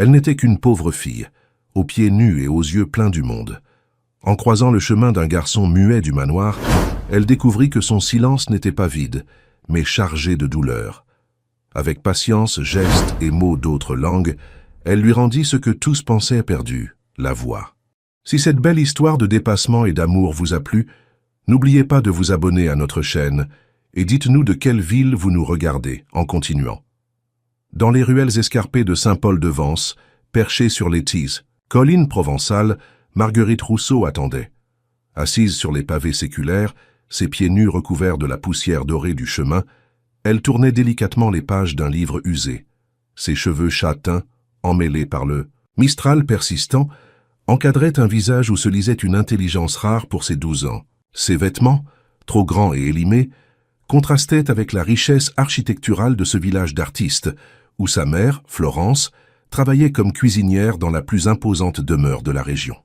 Elle n'était qu'une pauvre fille, aux pieds nus et aux yeux pleins du monde. En croisant le chemin d'un garçon muet du manoir, elle découvrit que son silence n'était pas vide, mais chargé de douleur. Avec patience, gestes et mots d'autres langues, elle lui rendit ce que tous pensaient perdu, la voix. Si cette belle histoire de dépassement et d'amour vous a plu, n'oubliez pas de vous abonner à notre chaîne et dites-nous de quelle ville vous nous regardez en continuant. Dans les ruelles escarpées de Saint-Paul-de-Vence, perchées sur les Tises, collines provençales, Marguerite Rousseau attendait. Assise sur les pavés séculaires, ses pieds nus recouverts de la poussière dorée du chemin, elle tournait délicatement les pages d'un livre usé. Ses cheveux châtains, emmêlés par le mistral persistant, encadraient un visage où se lisait une intelligence rare pour ses 12 ans. Ses vêtements, trop grands et élimés, contrastaient avec la richesse architecturale de ce village d'artistes, où sa mère, Florence, travaillait comme cuisinière dans la plus imposante demeure de la région.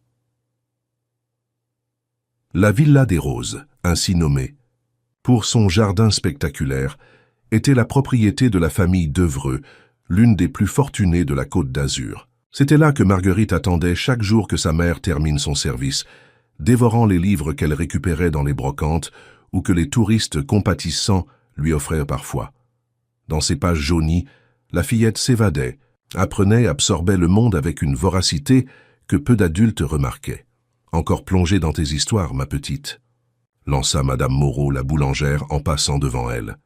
La Villa des Roses, ainsi nommée, pour son jardin spectaculaire, était la propriété de la famille Devreux, l'une des plus fortunées de la Côte d'Azur. C'était là que Marguerite attendait chaque jour que sa mère termine son service, dévorant les livres qu'elle récupérait dans les brocantes ou que les touristes compatissants lui offraient parfois. Dans ses pages jaunies, la fillette s'évadait, apprenait, absorbait le monde avec une voracité que peu d'adultes remarquaient. « Encore plongée dans tes histoires, ma petite », lança Madame Moreau, la boulangère, en passant devant elle.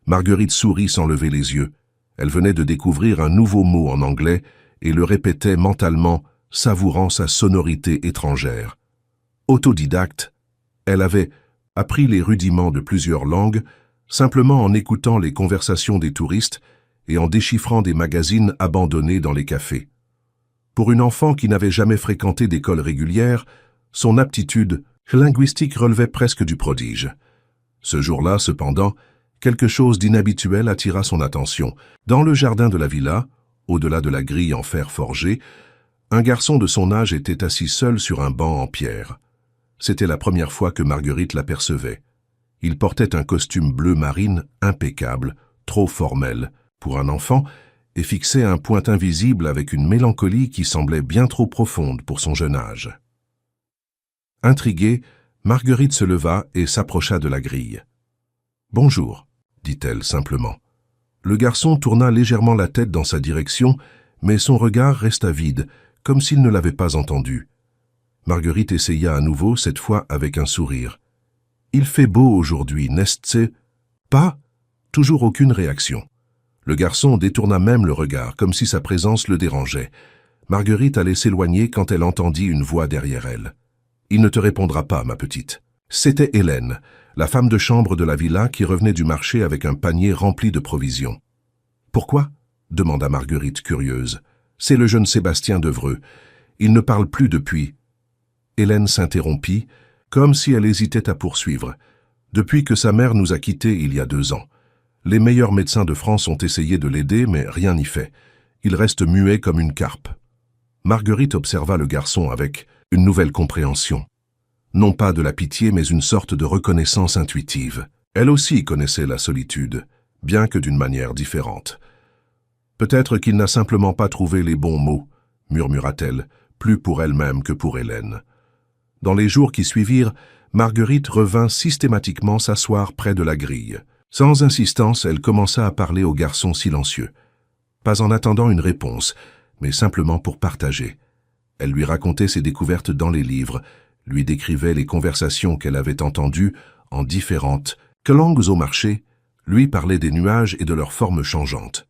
Marguerite sourit sans lever les yeux. Elle venait de découvrir un nouveau mot en anglais et le répétait mentalement, savourant sa sonorité étrangère. Autodidacte, elle avait appris les rudiments de plusieurs langues, simplement en écoutant les conversations des touristes et en déchiffrant des magazines abandonnés dans les cafés. Pour une enfant qui n'avait jamais fréquenté d'école régulière, son aptitude linguistique relevait presque du prodige. Ce jour-là, cependant, quelque chose d'inhabituel attira son attention. Dans le jardin de la villa, au-delà de la grille en fer forgé, un garçon de son âge était assis seul sur un banc en pierre. C'était la première fois que Marguerite l'apercevait. Il portait un costume bleu marine impeccable, trop formel pour un enfant, et fixait un point invisible avec une mélancolie qui semblait bien trop profonde pour son jeune âge. Intriguée, Marguerite se leva et s'approcha de la grille. « Bonjour », dit-elle simplement. Le garçon tourna légèrement la tête dans sa direction, mais son regard resta vide, comme s'il ne l'avait pas entendu. Marguerite essaya à nouveau, cette fois avec un sourire. « Il fait beau aujourd'hui, n'est-ce pas ?» Toujours aucune réaction. Le garçon détourna même le regard, comme si sa présence le dérangeait. Marguerite allait s'éloigner quand elle entendit une voix derrière elle. « Il ne te répondra pas, ma petite. » C'était Hélène, la femme de chambre de la villa qui revenait du marché avec un panier rempli de provisions. « Pourquoi ?» demanda Marguerite, curieuse. « C'est le jeune Sébastien Devreux. Il ne parle plus depuis. » Hélène s'interrompit, comme si elle hésitait à poursuivre. « Depuis que sa mère nous a quittés il y a 2 ans. Les meilleurs médecins de France ont essayé de l'aider, mais rien n'y fait. Il reste muet comme une carpe. » Marguerite observa le garçon avec une nouvelle compréhension. Non pas de la pitié, mais une sorte de reconnaissance intuitive. Elle aussi connaissait la solitude, bien que d'une manière différente. « Peut-être qu'il n'a simplement pas trouvé les bons mots, » murmura-t-elle, plus pour elle-même que pour Hélène. Dans les jours qui suivirent, Marguerite revint systématiquement s'asseoir près de la grille. Sans insistance, elle commença à parler au garçon silencieux. Pas en attendant une réponse, mais simplement pour partager. Elle lui racontait ses découvertes dans les livres, lui décrivait les conversations qu'elle avait entendues en différentes langues au marché, lui parlait des nuages et de leurs formes changeantes.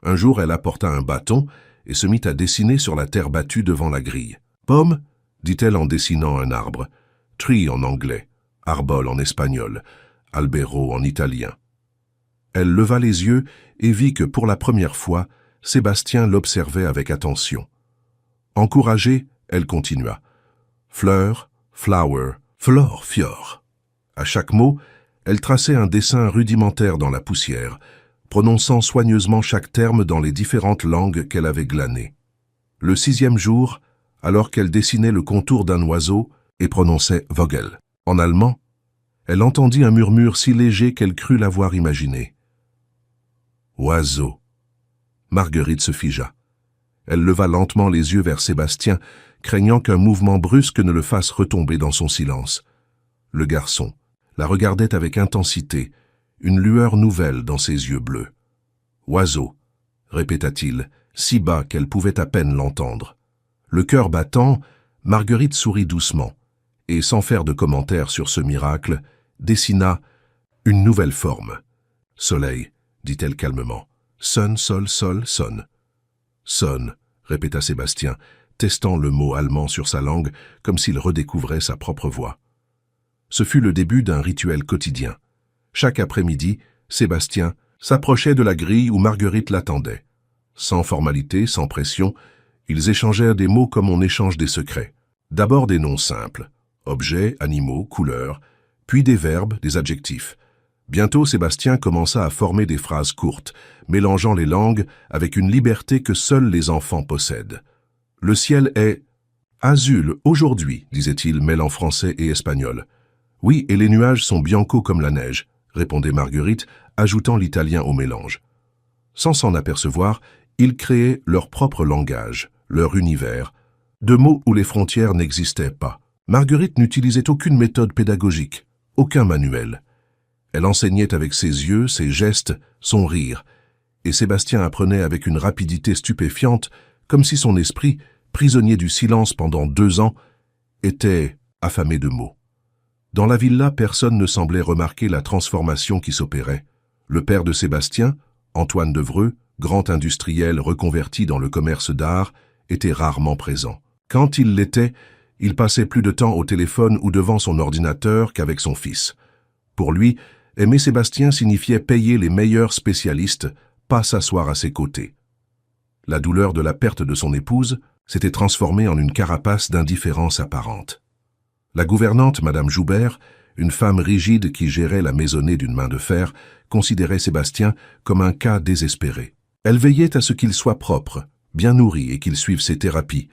Un jour, elle apporta un bâton et se mit à dessiner sur la terre battue devant la grille. « Pomme » dit-elle en dessinant un arbre. « Tree en anglais, arbole en espagnol, albero en italien. » Elle leva les yeux et vit que pour la première fois, Sébastien l'observait avec attention. Encouragée, elle continua. « Fleur, flower, flore, fior. » À chaque mot, elle traçait un dessin rudimentaire dans la poussière, prononçant soigneusement chaque terme dans les différentes langues qu'elle avait glanées. Le 6e jour, alors qu'elle dessinait le contour d'un oiseau et prononçait « Vogel » en allemand, elle entendit un murmure si léger qu'elle crut l'avoir imaginé. « Oiseau ». Marguerite se figea. Elle leva lentement les yeux vers Sébastien, craignant qu'un mouvement brusque ne le fasse retomber dans son silence. Le garçon la regardait avec intensité, une lueur nouvelle dans ses yeux bleus. « Oiseau », répéta-t-il, si bas qu'elle pouvait à peine l'entendre. Le cœur battant, Marguerite sourit doucement, et sans faire de commentaire sur ce miracle, dessina une nouvelle forme. « Soleil », dit-elle calmement. « Sun, sol, sol, son. »« Son », répéta Sébastien, testant le mot allemand sur sa langue comme s'il redécouvrait sa propre voix. Ce fut le début d'un rituel quotidien. Chaque après-midi, Sébastien s'approchait de la grille où Marguerite l'attendait. Sans formalité, sans pression, ils échangèrent des mots comme on échange des secrets. D'abord des noms simples, objets, animaux, couleurs, puis des verbes, des adjectifs. Bientôt, Sébastien commença à former des phrases courtes, mélangeant les langues avec une liberté que seuls les enfants possèdent. « Le ciel est azul aujourd'hui », disait-il, mêlant français et espagnol. « Oui, et les nuages sont bianco comme la neige », répondait Marguerite, ajoutant l'italien au mélange. Sans s'en apercevoir, ils créaient leur propre langage, leur univers, de mots où les frontières n'existaient pas. Marguerite n'utilisait aucune méthode pédagogique, aucun manuel. Elle enseignait avec ses yeux, ses gestes, son rire, et Sébastien apprenait avec une rapidité stupéfiante, comme si son esprit, prisonnier du silence pendant 2 ans, était affamé de mots. Dans la villa, personne ne semblait remarquer la transformation qui s'opérait. Le père de Sébastien, Antoine Devreux, grand industriel reconverti dans le commerce d'art, était rarement présent. Quand il l'était, il passait plus de temps au téléphone ou devant son ordinateur qu'avec son fils. Pour lui, aimer Sébastien signifiait payer les meilleurs spécialistes, pas s'asseoir à ses côtés. La douleur de la perte de son épouse s'était transformée en une carapace d'indifférence apparente. La gouvernante, Madame Joubert, une femme rigide qui gérait la maisonnée d'une main de fer, considérait Sébastien comme un cas désespéré. Elle veillait à ce qu'il soit propre, bien nourri et qu'il suive ses thérapies,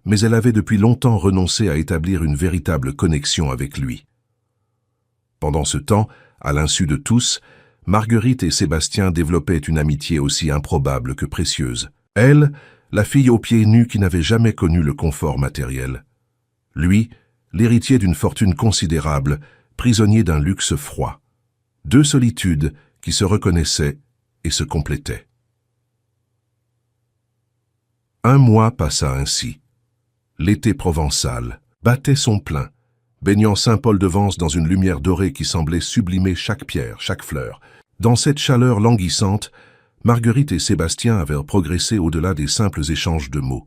mais elle avait depuis longtemps renoncé à établir une véritable connexion avec lui. Pendant ce temps, à l'insu de tous, Marguerite et Sébastien développaient une amitié aussi improbable que précieuse. Elle, la fille aux pieds nus qui n'avait jamais connu le confort matériel. Lui, l'héritier d'une fortune considérable, prisonnier d'un luxe froid. 2 solitudes qui se reconnaissaient et se complétaient. 1 mois passa ainsi. L'été provençal battait son plein, baignant Saint-Paul-de-Vence dans une lumière dorée qui semblait sublimer chaque pierre, chaque fleur. Dans cette chaleur languissante, Marguerite et Sébastien avaient progressé au-delà des simples échanges de mots.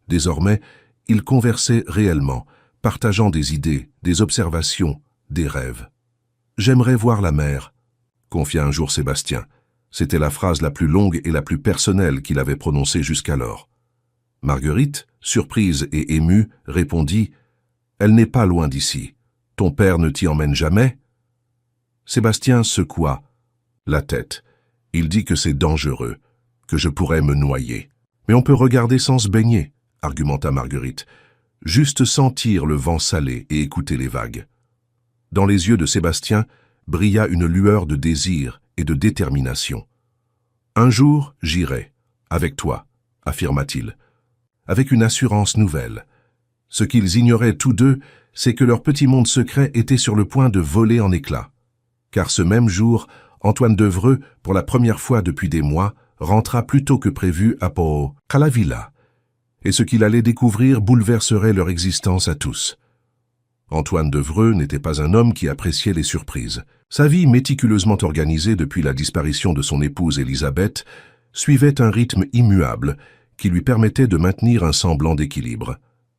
Désormais, ils conversaient réellement, partageant des idées, des observations, des rêves. « J'aimerais voir la mer », confia un jour Sébastien. C'était la phrase la plus longue et la plus personnelle qu'il avait prononcée jusqu'alors. Marguerite, surprise et émue, répondit « Elle n'est pas loin d'ici. Ton père ne t'y emmène jamais ?» Sébastien secoua la tête. Il dit que c'est dangereux, que je pourrais me noyer. « Mais on peut regarder sans se baigner », argumenta Marguerite. « Juste sentir le vent salé et écouter les vagues. » Dans les yeux de Sébastien brilla une lueur de désir et de détermination. « Un jour, j'irai, avec toi, » affirma-t-il, avec une assurance nouvelle. Ce qu'ils ignoraient tous deux, c'est que leur petit monde secret était sur le point de voler en éclats. Car ce même jour, Antoine Devreux, pour la première fois depuis des mois, rentra plus tôt que prévu à la villa. Et ce qu'il allait découvrir bouleverserait leur existence à tous. Antoine Devreux n'était pas un homme qui appréciait les surprises. Sa vie méticuleusement organisée depuis la disparition de son épouse Élisabeth suivait un rythme immuable qui lui permettait de maintenir un semblant d'équilibre.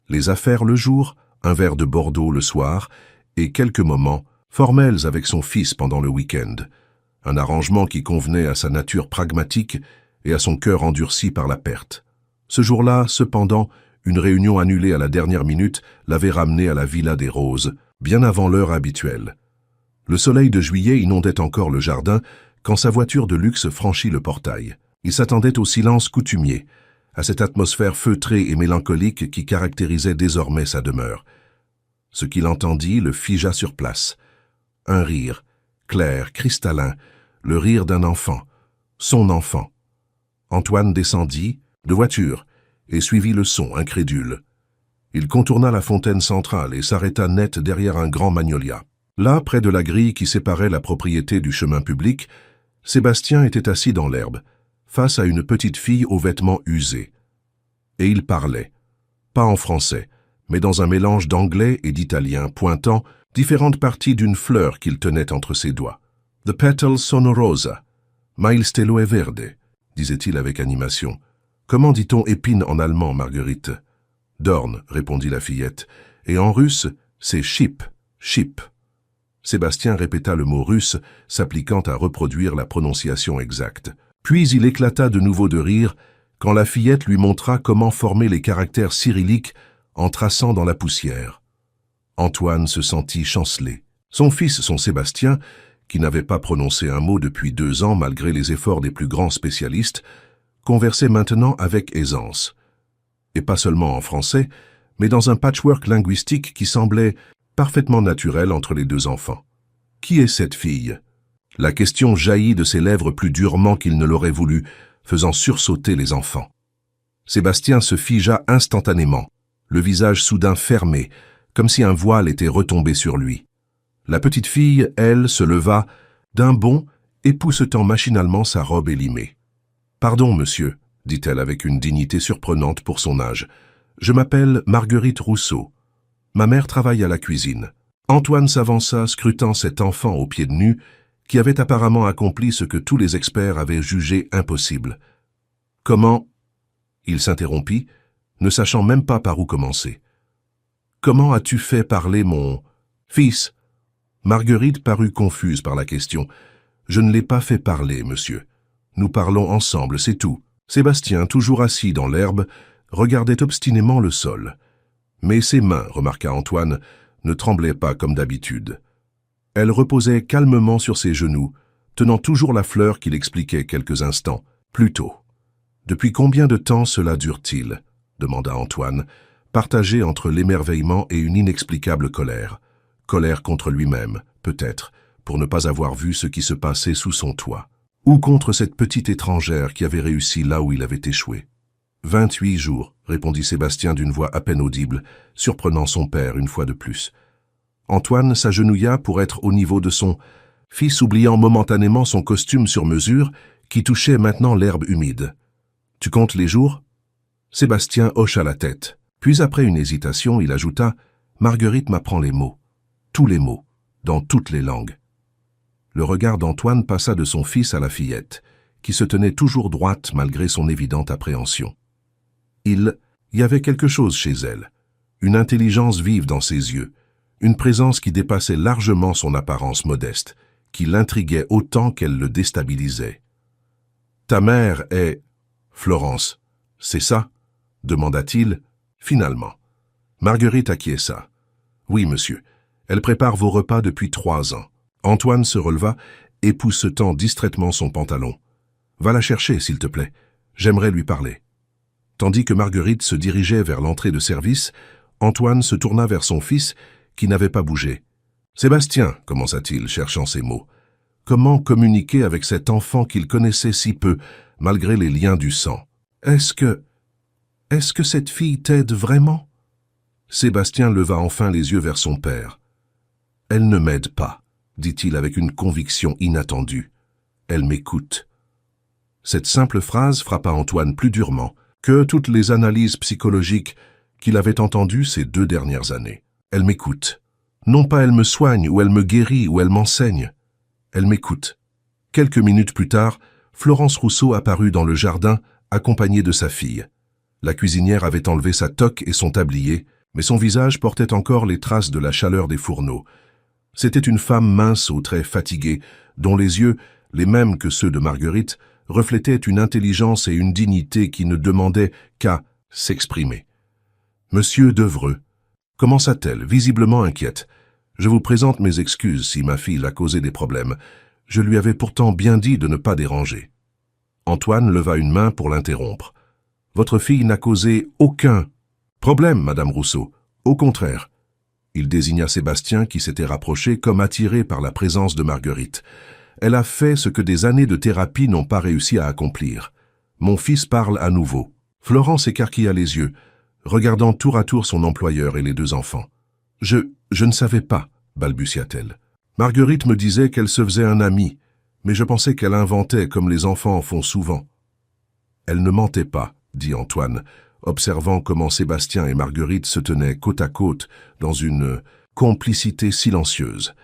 Les affaires le jour, un verre de Bordeaux le soir, et quelques moments formels avec son fils pendant le week-end. Un arrangement qui convenait à sa nature pragmatique et à son cœur endurci par la perte. Ce jour-là, cependant, une réunion annulée à la dernière minute l'avait ramené à la Villa des Roses, bien avant l'heure habituelle. Le soleil de juillet inondait encore le jardin quand sa voiture de luxe franchit le portail. Il s'attendait au silence coutumier, à cette atmosphère feutrée et mélancolique qui caractérisait désormais sa demeure. Ce qu'il entendit le figea sur place. Un rire, clair, cristallin, le rire d'un enfant, son enfant. Antoine descendit de voiture et suivit le son, incrédule. Il contourna la fontaine centrale et s'arrêta net derrière un grand magnolia. Là, près de la grille qui séparait la propriété du chemin public, Sébastien était assis dans l'herbe, face à une petite fille aux vêtements usés. Et il parlait, pas en français, mais dans un mélange d'anglais et d'italien, pointant différentes parties d'une fleur qu'il tenait entre ses doigts. « The petals sono rosa, ma il stelo è verde », disait-il avec animation. « Comment dit-on épine en allemand, Marguerite ?»« Dorn », répondit la fillette, « et en russe, c'est ship, ship ». Sébastien répéta le mot russe, s'appliquant à reproduire la prononciation exacte. Puis il éclata de nouveau de rire quand la fillette lui montra comment former les caractères cyrilliques en traçant dans la poussière. Antoine se sentit chanceler. Son fils, son Sébastien, qui n'avait pas prononcé un mot depuis 2 ans malgré les efforts des plus grands spécialistes, conversait maintenant avec aisance. Et pas seulement en français, mais dans un patchwork linguistique qui semblait parfaitement naturel entre les 2 enfants. Qui est cette fille? La question jaillit de ses lèvres plus durement qu'il ne l'aurait voulu, faisant sursauter les enfants. Sébastien se figea instantanément, le visage soudain fermé, comme si un voile était retombé sur lui. La petite fille, elle, se leva d'un bond, époussetant machinalement sa robe élimée. « Pardon, monsieur, » dit-elle avec une dignité surprenante pour son âge. « Je m'appelle Marguerite Rousseau. Ma mère travaille à la cuisine. » Antoine s'avança, scrutant cet enfant aux pieds nus, qui avait apparemment accompli ce que tous les experts avaient jugé impossible. « Comment ?» Il s'interrompit, ne sachant même pas par où commencer. « Comment as-tu fait parler mon fils ?» Marguerite parut confuse par la question. « Je ne l'ai pas fait parler, monsieur. Nous parlons ensemble, c'est tout. » Sébastien, toujours assis dans l'herbe, regardait obstinément le sol. Mais ses mains, remarqua Antoine, ne tremblaient pas comme d'habitude. Elles reposaient calmement sur ses genoux, tenant toujours la fleur qu'il expliquait quelques instants, plus tôt. « Depuis combien de temps cela dure-t-il » demanda Antoine, partagé entre l'émerveillement et une inexplicable colère. Colère contre lui-même, peut-être, pour ne pas avoir vu ce qui se passait sous son toit. Ou contre cette petite étrangère qui avait réussi là où il avait échoué. 28 jours, répondit Sébastien d'une voix à peine audible, surprenant son père une fois de plus. Antoine s'agenouilla pour être au niveau de son fils, oubliant momentanément son costume sur mesure qui touchait maintenant l'herbe humide. « Tu comptes les jours ?» Sébastien hocha la tête. Puis après une hésitation, il ajouta « Marguerite m'apprend les mots. Tous les mots, dans toutes les langues. » Le regard d'Antoine passa de son fils à la fillette, qui se tenait toujours droite malgré son évidente appréhension. Il y avait quelque chose chez elle, une intelligence vive dans ses yeux, une présence qui dépassait largement son apparence modeste, qui l'intriguait autant qu'elle le déstabilisait. « Ta mère est... Florence, c'est ça ?» demanda-t-il, finalement. Marguerite acquiesça. « Oui, monsieur, elle prépare vos repas depuis 3 ans. » Antoine se releva, époussetant distraitement son pantalon. « Va la chercher, s'il te plaît. J'aimerais lui parler. » Tandis que Marguerite se dirigeait vers l'entrée de service, Antoine se tourna vers son fils, qui n'avait pas bougé. « Sébastien, » commença-t-il, cherchant ses mots, « comment communiquer avec cet enfant qu'il connaissait si peu, malgré les liens du sang? Est-ce que cette fille t'aide vraiment ?» Sébastien leva enfin les yeux vers son père. « Elle ne m'aide pas, » dit-il avec une conviction inattendue. « Elle m'écoute. » Cette simple phrase frappa Antoine plus durement que toutes les analyses psychologiques qu'il avait entendues ces 2 dernières années. Elle m'écoute. Non pas elle me soigne, ou elle me guérit, ou elle m'enseigne. Elle m'écoute. Quelques minutes plus tard, Florence Rousseau apparut dans le jardin, accompagnée de sa fille. La cuisinière avait enlevé sa toque et son tablier, mais son visage portait encore les traces de la chaleur des fourneaux. C'était une femme mince aux traits fatigués, dont les yeux, les mêmes que ceux de Marguerite, reflétaient une intelligence et une dignité qui ne demandaient qu'à s'exprimer. « Monsieur Devreux » commença-t-elle, visiblement inquiète. « Je vous présente mes excuses si ma fille l'a causé des problèmes. Je lui avais pourtant bien dit de ne pas déranger. » Antoine leva une main pour l'interrompre. « Votre fille n'a causé aucun problème, Madame Rousseau. Au contraire. » Il désigna Sébastien qui s'était rapproché comme attiré par la présence de Marguerite. « Elle a fait ce que des années de thérapie n'ont pas réussi à accomplir. Mon fils parle à nouveau. » Florence écarquilla les yeux, regardant tour à tour son employeur et les deux enfants. Je ne savais pas, balbutia-t-elle. Marguerite me disait qu'elle se faisait un ami, mais je pensais qu'elle inventait comme les enfants en font souvent. Elle ne mentait pas, dit Antoine, observant comment Sébastien et Marguerite se tenaient côte à côte dans une complicité silencieuse.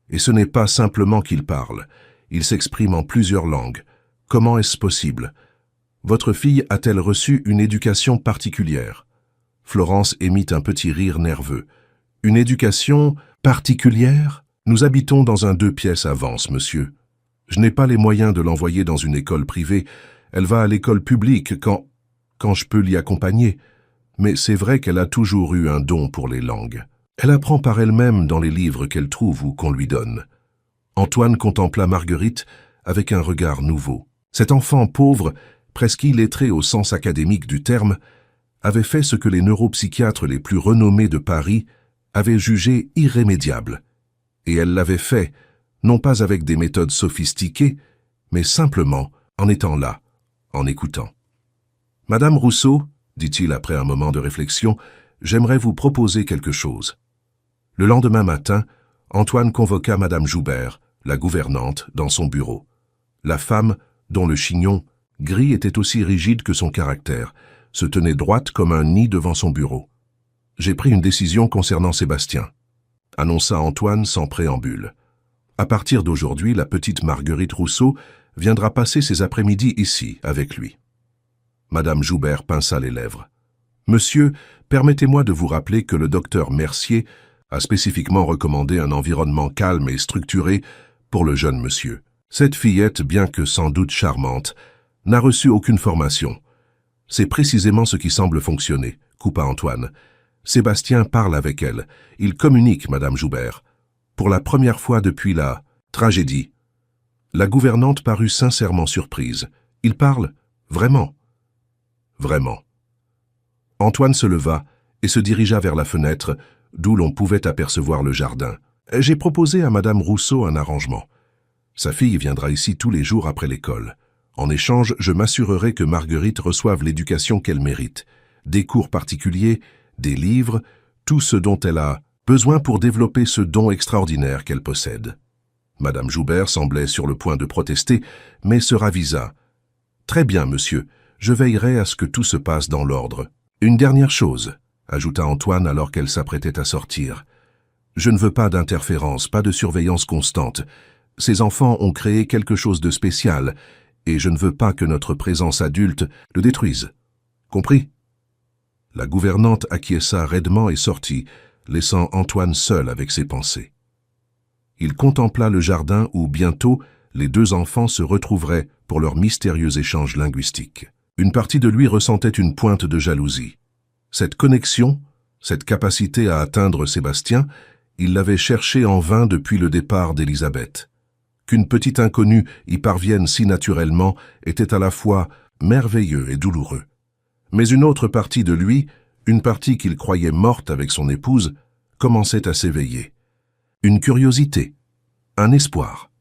Et ce n'est pas simplement qu'ils parlent, ils s'expriment en plusieurs langues. Comment est-ce possible? Votre fille a-t-elle reçu une éducation particulière? Florence émit un petit rire nerveux. Une éducation particulière? Nous habitons dans un 2 pièces à Vence, monsieur. Je n'ai pas les moyens de l'envoyer dans une école privée. Elle va à l'école publique quand je peux l'y accompagner. Mais c'est vrai qu'elle a toujours eu un don pour les langues. Elle apprend par elle-même dans les livres qu'elle trouve ou qu'on lui donne. Antoine contempla Marguerite avec un regard nouveau. Cet enfant pauvre, presque illettré au sens académique du terme, avait fait ce que les neuropsychiatres les plus renommés de Paris avaient jugé irrémédiable. Et elle l'avait fait, non pas avec des méthodes sophistiquées, mais simplement en étant là, en écoutant. « Madame Rousseau, dit-il après un moment de réflexion, j'aimerais vous proposer quelque chose. » Le lendemain matin, Antoine convoqua Madame Joubert, la gouvernante, dans son bureau. La femme, dont le chignon, gris, était aussi rigide que son caractère, se tenait droite comme un nid devant son bureau. « J'ai pris une décision concernant Sébastien, » annonça Antoine sans préambule. « À partir d'aujourd'hui, la petite Marguerite Rousseau viendra passer ses après-midi ici, avec lui. » Madame Joubert pinça les lèvres. « Monsieur, permettez-moi de vous rappeler que le docteur Mercier a spécifiquement recommandé un environnement calme et structuré pour le jeune monsieur. Cette fillette, bien que sans doute charmante, n'a reçu aucune formation. C'est précisément ce qui semble fonctionner, coupa Antoine. Sébastien parle avec elle. Il communique, Madame Joubert. Pour la première fois depuis la tragédie. » La gouvernante parut sincèrement surprise. « Il parle? Vraiment? » « Vraiment. » Antoine se leva et se dirigea vers la fenêtre, d'où l'on pouvait apercevoir le jardin. « J'ai proposé à Madame Rousseau un arrangement. Sa fille viendra ici tous les jours après l'école. En échange, je m'assurerai que Marguerite reçoive l'éducation qu'elle mérite. Des cours particuliers, des livres, tout ce dont elle a besoin pour développer ce don extraordinaire qu'elle possède. » Madame Joubert semblait sur le point de protester, mais se ravisa. « Très bien, monsieur. Je veillerai à ce que tout se passe dans l'ordre. Une dernière chose, » ajouta Antoine alors qu'elle s'apprêtait à sortir. « Je ne veux pas d'interférence, pas de surveillance constante. Ces enfants ont créé quelque chose de spécial, et je ne veux pas que notre présence adulte le détruise. Compris ?» La gouvernante acquiesça raidement et sortit, laissant Antoine seul avec ses pensées. Il contempla le jardin où, bientôt, les deux enfants se retrouveraient pour leur mystérieux échange linguistique. Une partie de lui ressentait une pointe de jalousie. Cette connexion, cette capacité à atteindre Sébastien, il l'avait cherchée en vain depuis le départ d'Élisabeth. Qu'une petite inconnue y parvienne si naturellement était à la fois merveilleux et douloureux. Mais une autre partie de lui, une partie qu'il croyait morte avec son épouse, commençait à s'éveiller. Une curiosité, un espoir.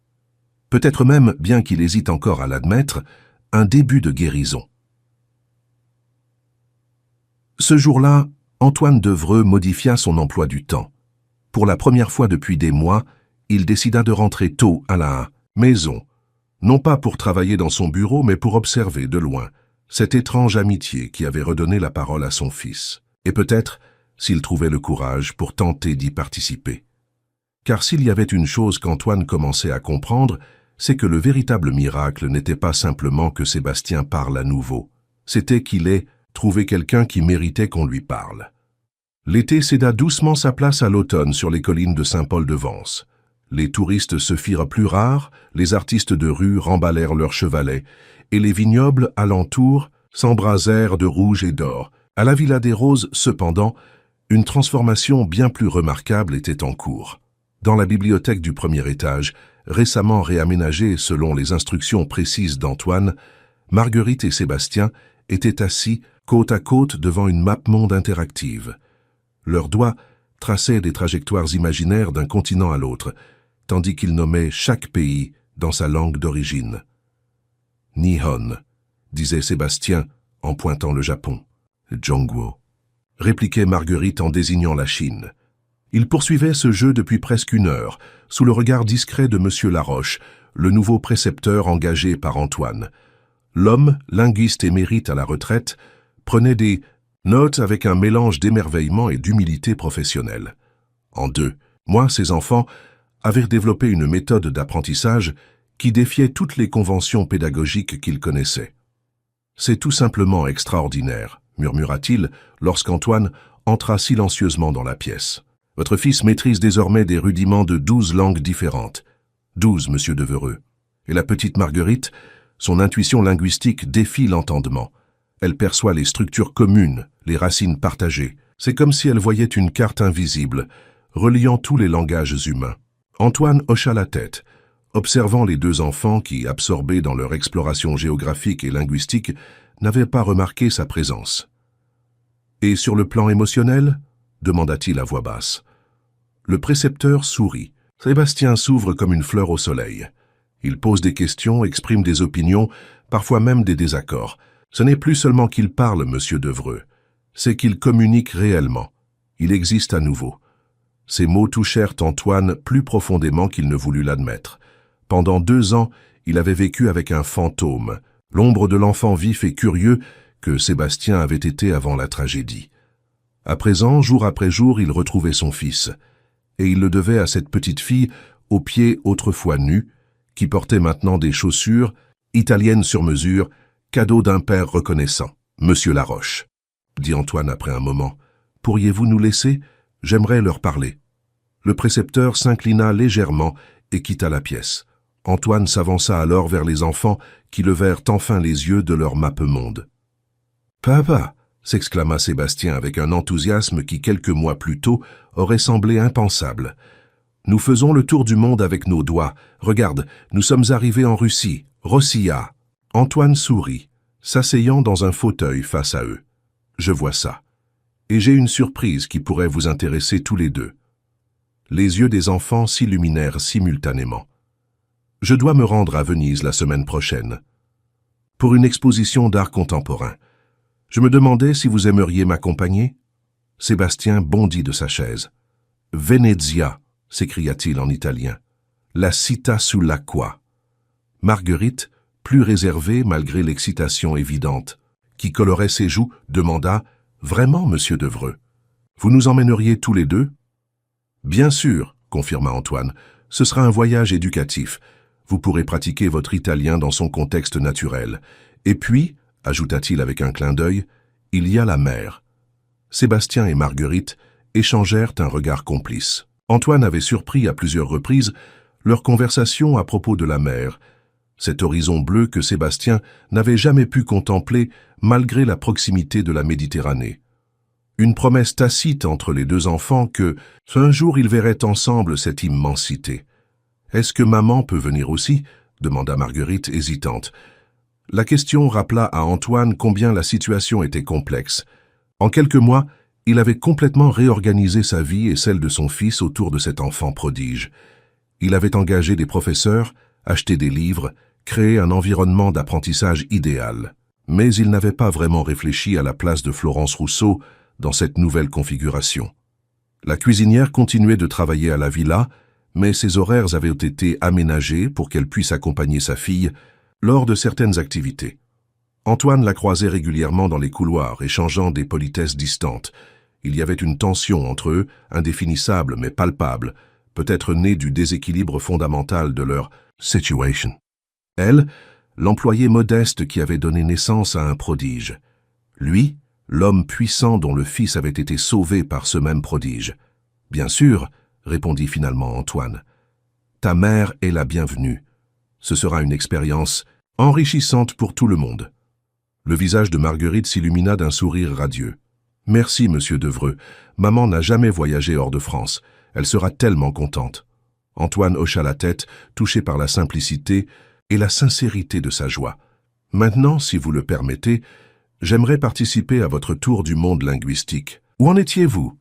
Peut-être même, bien qu'il hésite encore à l'admettre, un début de guérison. Ce jour-là, Antoine Devreux modifia son emploi du temps. Pour la première fois depuis des mois, il décida de rentrer tôt à la maison, non pas pour travailler dans son bureau, mais pour observer de loin cette étrange amitié qui avait redonné la parole à son fils, et peut-être, s'il trouvait le courage, pour tenter d'y participer. Car s'il y avait une chose qu'Antoine commençait à comprendre, c'est que le véritable miracle n'était pas simplement que Sébastien parle à nouveau, c'était qu'il ait trouvé quelqu'un qui méritait qu'on lui parle. L'été céda doucement sa place à l'automne sur les collines de Saint-Paul-de-Vence. Les touristes se firent plus rares, les artistes de rue remballèrent leurs chevalets, et les vignobles alentour s'embrasèrent de rouge et d'or. À la Villa des Roses, cependant, une transformation bien plus remarquable était en cours. Dans la bibliothèque du premier étage, récemment réaménagée selon les instructions précises d'Antoine, Marguerite et Sébastien étaient assis côte à côte devant une map-monde interactive. Leurs doigts traçaient des trajectoires imaginaires d'un continent à l'autre, tandis qu'ils nommaient chaque pays dans sa langue d'origine. « Nihon », disait Sébastien en pointant le Japon. Zhongguo, répliquait Marguerite en désignant la Chine. Il poursuivait ce jeu depuis presque 1 heure, sous le regard discret de M. Laroche, le nouveau précepteur engagé par Antoine. L'homme, linguiste émérite à la retraite, prenait des notes avec un mélange d'émerveillement et d'humilité professionnelle. En 2 mois, ses enfants avaient développé une méthode d'apprentissage qui défiait toutes les conventions pédagogiques qu'ils connaissaient. « C'est tout simplement extraordinaire », murmura-t-il lorsqu'Antoine entra silencieusement dans la pièce. « Votre fils maîtrise désormais des rudiments de 12 langues différentes. 12, monsieur Devereux. Et la petite Marguerite, son intuition linguistique défie l'entendement. Elle perçoit les structures communes, les racines partagées. C'est comme si elle voyait une carte invisible, reliant tous les langages humains. » Antoine hocha la tête, observant les 2 enfants qui, absorbés dans leur exploration géographique et linguistique, n'avaient pas remarqué sa présence. « Et sur le plan émotionnel ?» demanda-t-il à voix basse. Le précepteur sourit. Sébastien s'ouvre comme une fleur au soleil. Il pose des questions, exprime des opinions, parfois même des désaccords. Ce n'est plus seulement qu'il parle, monsieur Devereux, c'est qu'il communique réellement. Il existe à nouveau. Ces mots touchèrent Antoine plus profondément qu'il ne voulut l'admettre. Pendant 2 ans, il avait vécu avec un fantôme, l'ombre de l'enfant vif et curieux que Sébastien avait été avant la tragédie. À présent, jour après jour, il retrouvait son fils, et il le devait à cette petite fille, aux pieds autrefois nus, qui portait maintenant des chaussures, italiennes sur mesure, cadeau d'un père reconnaissant. « Monsieur Laroche, » dit Antoine après un moment, « pourriez-vous nous laisser ? J'aimerais leur parler. » Le précepteur s'inclina légèrement et quitta la pièce. Antoine s'avança alors vers les enfants qui levèrent enfin les yeux de leur mappemonde. « Papa !» s'exclama Sébastien avec un enthousiasme qui, quelques mois plus tôt, aurait semblé impensable. « Nous faisons le tour du monde avec nos doigts. Regarde, nous sommes arrivés en Russie, Rossiya. » Antoine sourit, s'asseyant dans un fauteuil face à eux. « Je vois ça. Et j'ai une surprise qui pourrait vous intéresser tous les 2. » Les yeux des enfants s'illuminèrent simultanément. « Je dois me rendre à Venise la semaine prochaine, pour une exposition d'art contemporain. Je me demandais si vous aimeriez m'accompagner ?» Sébastien bondit de sa chaise. « Venezia !» s'écria-t-il en italien. « La città sull'acqua !» Marguerite, plus réservée malgré l'excitation évidente, qui colorait ses joues, demanda « Vraiment, monsieur Devereux, vous nous emmèneriez tous les 2 ?»« Bien sûr, » confirma Antoine, « ce sera un voyage éducatif. Vous pourrez pratiquer votre italien dans son contexte naturel. Et puis, » ajouta-t-il avec un clin d'œil, « il y a la mer. » Sébastien et Marguerite échangèrent un regard complice. Antoine avait surpris à plusieurs reprises leur conversation à propos de la mer, cet horizon bleu que Sébastien n'avait jamais pu contempler malgré la proximité de la Méditerranée. Une promesse tacite entre les 2 enfants que, un jour, ils verraient ensemble cette immensité. « Est-ce que maman peut venir aussi ?» demanda Marguerite hésitante. La question rappela à Antoine combien la situation était complexe. En quelques mois, il avait complètement réorganisé sa vie et celle de son fils autour de cet enfant prodige. Il avait engagé des professeurs, acheté des livres, créé un environnement d'apprentissage idéal. Mais il n'avait pas vraiment réfléchi à la place de Florence Rousseau dans cette nouvelle configuration. La cuisinière continuait de travailler à la villa, mais ses horaires avaient été aménagés pour qu'elle puisse accompagner sa fille lors de certaines activités. Antoine la croisait régulièrement dans les couloirs, échangeant des politesses distantes. Il y avait une tension entre eux, indéfinissable mais palpable, peut-être née du déséquilibre fondamental de leur « situation ». Elle, l'employé modeste qui avait donné naissance à un prodige. Lui, l'homme puissant dont le fils avait été sauvé par ce même prodige. « Bien sûr », répondit finalement Antoine. « Ta mère est la bienvenue. Ce sera une expérience enrichissante pour tout le monde. » Le visage de Marguerite s'illumina d'un sourire radieux. « Merci, monsieur Devereux. Maman n'a jamais voyagé hors de France. Elle sera tellement contente. » Antoine hocha la tête, touché par la simplicité et la sincérité de sa joie. « Maintenant, si vous le permettez, j'aimerais participer à votre tour du monde linguistique. Où en étiez-vous ?»«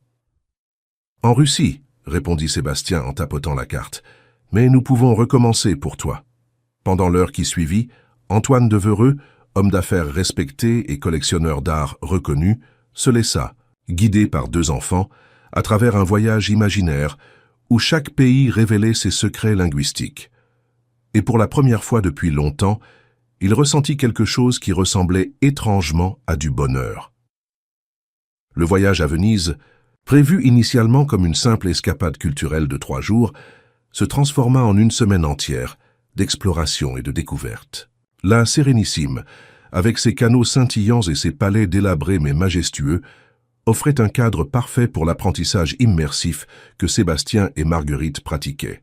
En Russie, » répondit Sébastien en tapotant la carte. « Mais nous pouvons recommencer pour toi. » Pendant l'heure qui suivit, Antoine Devereux homme d'affaires respecté et collectionneur d'art reconnu, se laissa, guidé par 2 enfants, à travers un voyage imaginaire où chaque pays révélait ses secrets linguistiques. Et pour la première fois depuis longtemps, il ressentit quelque chose qui ressemblait étrangement à du bonheur. Le voyage à Venise, prévu initialement comme une simple escapade culturelle de 3 jours, se transforma en une semaine entière d'exploration et de découverte. La Sérénissime, avec ses canaux scintillants et ses palais délabrés mais majestueux, offrait un cadre parfait pour l'apprentissage immersif que Sébastien et Marguerite pratiquaient.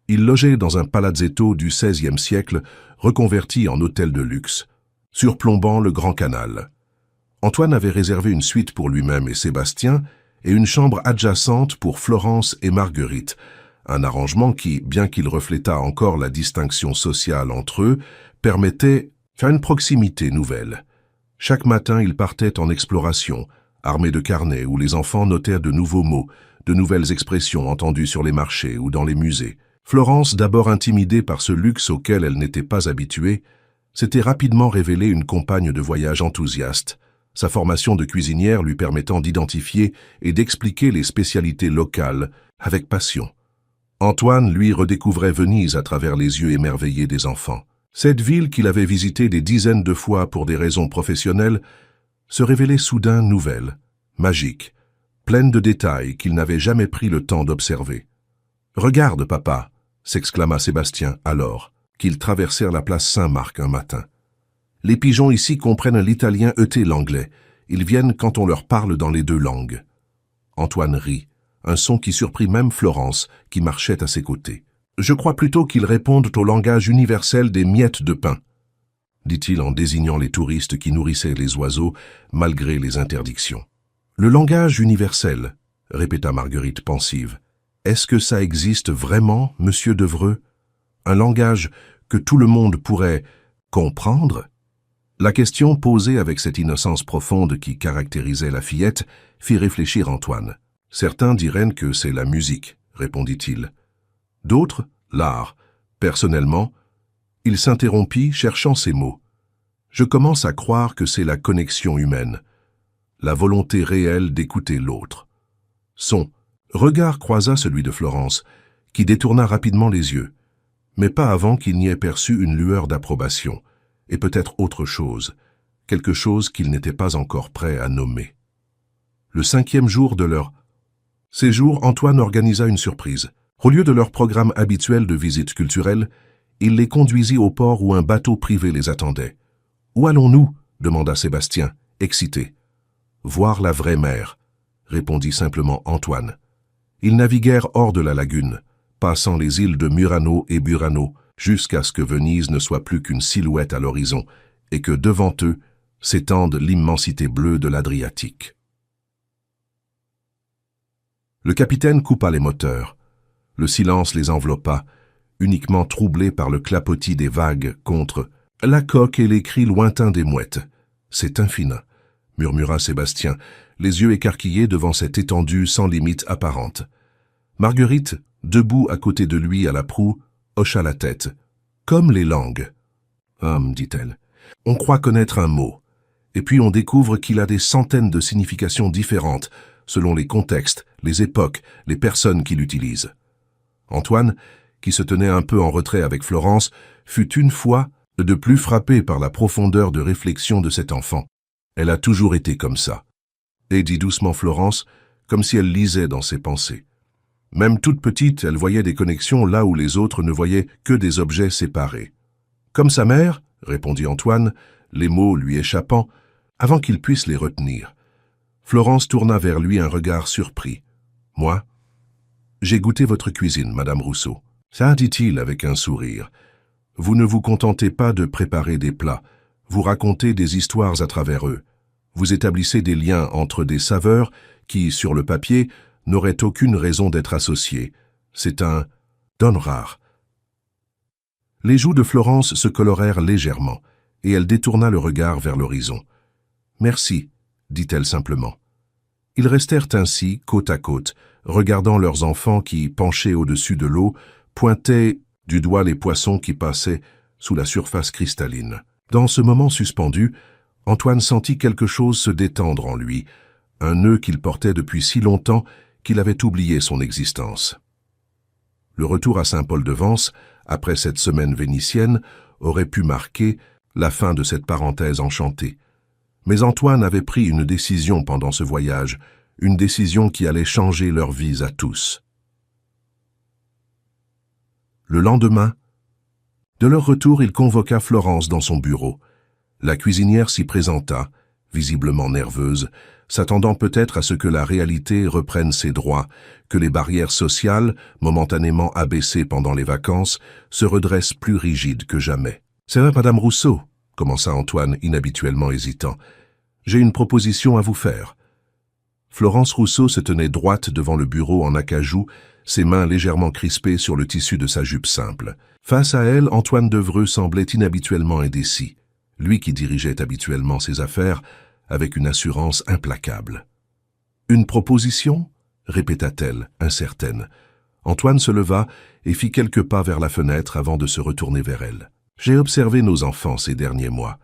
Ils logeaient dans un palazzetto du XVIe siècle, reconverti en hôtel de luxe, surplombant le Grand Canal. Antoine avait réservé une suite pour lui-même et Sébastien, et une chambre adjacente pour Florence et Marguerite, un arrangement qui, bien qu'il reflétât encore la distinction sociale entre eux, permettait une proximité nouvelle. Chaque matin, ils partaient en exploration, armés de carnets où les enfants notèrent de nouveaux mots, de nouvelles expressions entendues sur les marchés ou dans les musées. Florence, d'abord intimidée par ce luxe auquel elle n'était pas habituée, s'était rapidement révélée une compagne de voyage enthousiaste, sa formation de cuisinière lui permettant d'identifier et d'expliquer les spécialités locales avec passion. Antoine, lui, redécouvrait Venise à travers les yeux émerveillés des enfants. Cette ville qu'il avait visitée des dizaines de fois pour des raisons professionnelles se révélait soudain nouvelle, magique, pleine de détails qu'il n'avait jamais pris le temps d'observer. « Regarde, papa !» s'exclama Sébastien alors, qu'ils traversèrent la place Saint-Marc un matin. « Les pigeons ici comprennent l'italien et l'anglais. Ils viennent quand on leur parle dans les 2 langues. » Antoine rit, un son qui surprit même Florence, qui marchait à ses côtés. « Je crois plutôt qu'ils répondent au langage universel des miettes de pain, » dit-il en désignant les touristes qui nourrissaient les oiseaux malgré les interdictions. « Le langage universel, » répéta Marguerite pensive. « Est-ce que ça existe vraiment, monsieur Devreux? Un langage que tout le monde pourrait comprendre ?» La question posée avec cette innocence profonde qui caractérisait la fillette fit réfléchir Antoine. « Certains diraient que c'est la musique, » répondit-il. « D'autres, l'art. Personnellement, » il s'interrompit, cherchant ses mots. « Je commence à croire que c'est la connexion humaine, la volonté réelle d'écouter l'autre. » Son regard croisa celui de Florence, qui détourna rapidement les yeux, mais pas avant qu'il n'y ait perçu une lueur d'approbation, et peut-être autre chose, quelque chose qu'il n'était pas encore prêt à nommer. Le 5e jour de leur séjour, Antoine organisa une surprise. Au lieu de leur programme habituel de visite culturelle, il les conduisit au port où un bateau privé les attendait. « Où allons-nous » demanda Sébastien, excité. « Voir la vraie mer » répondit simplement Antoine. Ils naviguèrent hors de la lagune, passant les îles de Murano et Burano, jusqu'à ce que Venise ne soit plus qu'une silhouette à l'horizon, et que devant eux s'étende l'immensité bleue de l'Adriatique. Le capitaine coupa les moteurs. Le silence les enveloppa, uniquement troublé par le clapotis des vagues contre la coque et les cris lointains des mouettes. « C'est infini » murmura Sébastien, les yeux écarquillés devant cette étendue sans limite apparente. Marguerite, debout à côté de lui à la proue, hocha la tête. « Comme les langues. »« dit-elle. On croit connaître un mot, et puis on découvre qu'il a des centaines de significations différentes, selon les contextes, les époques, les personnes qui l'utilisent. » Antoine, qui se tenait un peu en retrait avec Florence, fut une fois de plus frappé par la profondeur de réflexion de cet enfant. Elle a toujours été comme ça. Et dit doucement Florence, comme si elle lisait dans ses pensées. Même toute petite, elle voyait des connexions là où les autres ne voyaient que des objets séparés. « Comme sa mère ?» répondit Antoine, les mots lui échappant, avant qu'il puisse les retenir. Florence tourna vers lui un regard surpris. « Moi ? J'ai goûté votre cuisine, Madame Rousseau. »« Ça, dit-il avec un sourire. Vous ne vous contentez pas de préparer des plats, vous racontez des histoires à travers eux. Vous établissez des liens entre des saveurs qui, sur le papier, n'auraient aucune raison d'être associées. C'est un don rare. » Les joues de Florence se colorèrent légèrement, et elle détourna le regard vers l'horizon. « Merci, » dit-elle simplement. Ils restèrent ainsi, côte à côte, regardant leurs enfants qui, penchés au-dessus de l'eau, pointaient du doigt les poissons qui passaient sous la surface cristalline. Dans ce moment suspendu, Antoine sentit quelque chose se détendre en lui, un nœud qu'il portait depuis si longtemps qu'il avait oublié son existence. Le retour à Saint-Paul-de-Vence, après cette semaine vénitienne, aurait pu marquer la fin de cette parenthèse enchantée. Mais Antoine avait pris une décision pendant ce voyage, une décision qui allait changer leurs vies à tous. Le lendemain, de leur retour, il convoqua Florence dans son bureau. La cuisinière s'y présenta, visiblement nerveuse, s'attendant peut-être à ce que la réalité reprenne ses droits, que les barrières sociales, momentanément abaissées pendant les vacances, se redressent plus rigides que jamais. « C'est vrai, Madame Rousseau ?» commença Antoine, inhabituellement hésitant. « J'ai une proposition à vous faire. » Florence Rousseau se tenait droite devant le bureau en acajou, ses mains légèrement crispées sur le tissu de sa jupe simple. Face à elle, Antoine Devreux semblait inhabituellement indécis, lui qui dirigeait habituellement ses affaires avec une assurance implacable. « Une proposition ?» répéta-t-elle, incertaine. Antoine se leva et fit quelques pas vers la fenêtre avant de se retourner vers elle. « J'ai observé nos enfants ces derniers mois.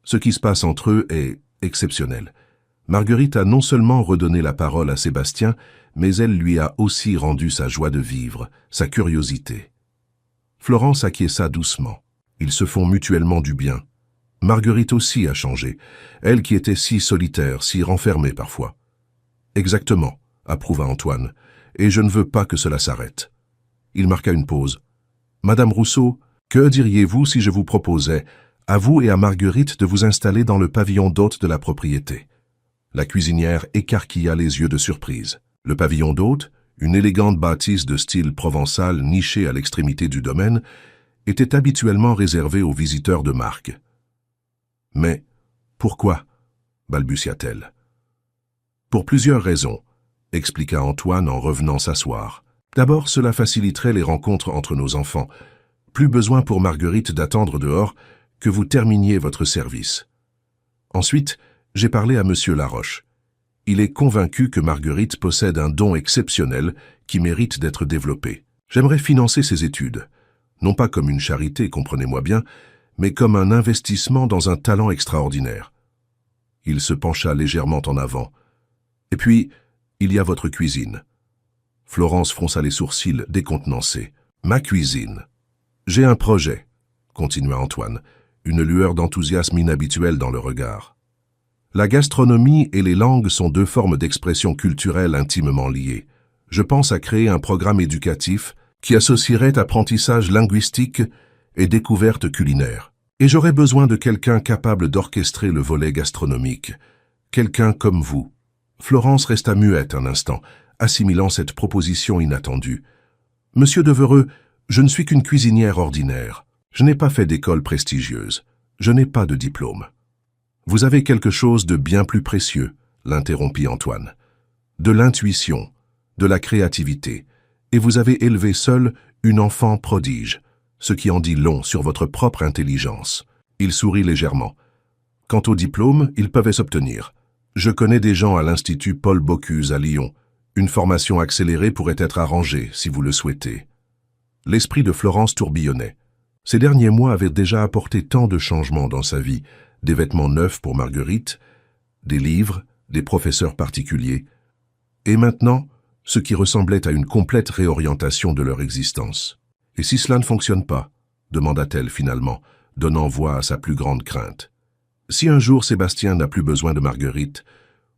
Ce qui se passe entre eux est exceptionnel. Marguerite a non seulement redonné la parole à Sébastien, mais elle lui a aussi rendu sa joie de vivre, sa curiosité. » Florence acquiesça doucement. Ils se font mutuellement du bien. Marguerite aussi a changé, elle qui était si solitaire, si renfermée parfois. « Exactement, » approuva Antoine, « et je ne veux pas que cela s'arrête. » Il marqua une pause. « Madame Rousseau, que diriez-vous si je vous proposais, à vous et à Marguerite, de vous installer dans le pavillon d'hôte de la propriété ?» La cuisinière écarquilla les yeux de surprise. Le pavillon d'hôte, une élégante bâtisse de style provençal nichée à l'extrémité du domaine, était habituellement réservé aux visiteurs de marque. « Mais pourquoi ?» balbutia-t-elle. « Pour plusieurs raisons, » expliqua Antoine en revenant s'asseoir. « D'abord, cela faciliterait les rencontres entre nos enfants. Plus besoin pour Marguerite d'attendre dehors que vous terminiez votre service. Ensuite, j'ai parlé à Monsieur Laroche. Il est convaincu que Marguerite possède un don exceptionnel qui mérite d'être développé. J'aimerais financer ses études, non pas comme une charité, comprenez-moi bien, mais comme un investissement dans un talent extraordinaire. » Il se pencha légèrement en avant. « Et puis, il y a votre cuisine. » Florence fronça les sourcils décontenancée. « Ma cuisine. J'ai un projet, » continua Antoine, une lueur d'enthousiasme inhabituelle dans le regard. La gastronomie et les langues sont deux formes d'expression culturelle intimement liées. Je pense à créer un programme éducatif qui associerait apprentissage linguistique et découverte culinaire. Et j'aurais besoin de quelqu'un capable d'orchestrer le volet gastronomique. Quelqu'un comme vous. Florence resta muette un instant, assimilant cette proposition inattendue. « Monsieur Devereux, je ne suis qu'une cuisinière ordinaire. Je n'ai pas fait d'école prestigieuse. Je n'ai pas de diplôme. » « Vous avez quelque chose de bien plus précieux, » l'interrompit Antoine. « De l'intuition, de la créativité, et vous avez élevé seul une enfant prodige, ce qui en dit long sur votre propre intelligence. » Il sourit légèrement. « Quant aux diplômes, ils peuvent s'obtenir. Je connais des gens à l'Institut Paul Bocuse à Lyon. Une formation accélérée pourrait être arrangée, si vous le souhaitez. » L'esprit de Florence tourbillonnait. Ces derniers mois avaient déjà apporté tant de changements dans sa vie, des vêtements neufs pour Marguerite, des livres, des professeurs particuliers, et maintenant, ce qui ressemblait à une complète réorientation de leur existence. « Et si cela ne fonctionne pas ?» demanda-t-elle finalement, donnant voix à sa plus grande crainte. « Si un jour Sébastien n'a plus besoin de Marguerite,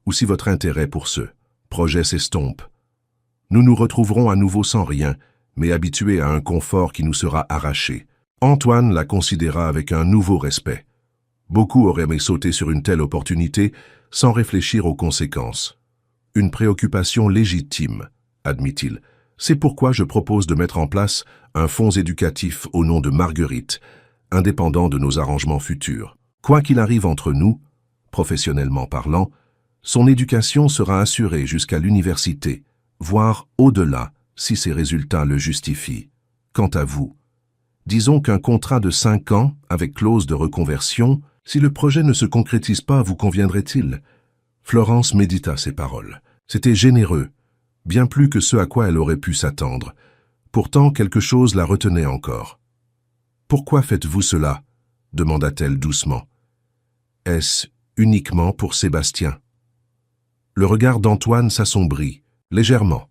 ou si votre intérêt pour ce projet s'estompe, nous nous retrouverons à nouveau sans rien, mais habitués à un confort qui nous sera arraché. » Antoine la considéra avec un nouveau respect. Beaucoup auraient aimé sauter sur une telle opportunité sans réfléchir aux conséquences. « Une préoccupation légitime, » admit-il. « C'est pourquoi je propose de mettre en place un fonds éducatif au nom de Marguerite, indépendant de nos arrangements futurs. Quoi qu'il arrive entre nous, professionnellement parlant, son éducation sera assurée jusqu'à l'université, voire au-delà, si ses résultats le justifient. Quant à vous, disons qu'un contrat de 5 ans, avec clause de reconversion, si le projet ne se concrétise pas, vous conviendrait-il » Florence médita ces paroles. C'était généreux, bien plus que ce à quoi elle aurait pu s'attendre. Pourtant, quelque chose la retenait encore. « Pourquoi faites-vous cela » demanda-t-elle doucement. Est-ce uniquement pour Sébastien? Le regard d'Antoine s'assombrit, légèrement,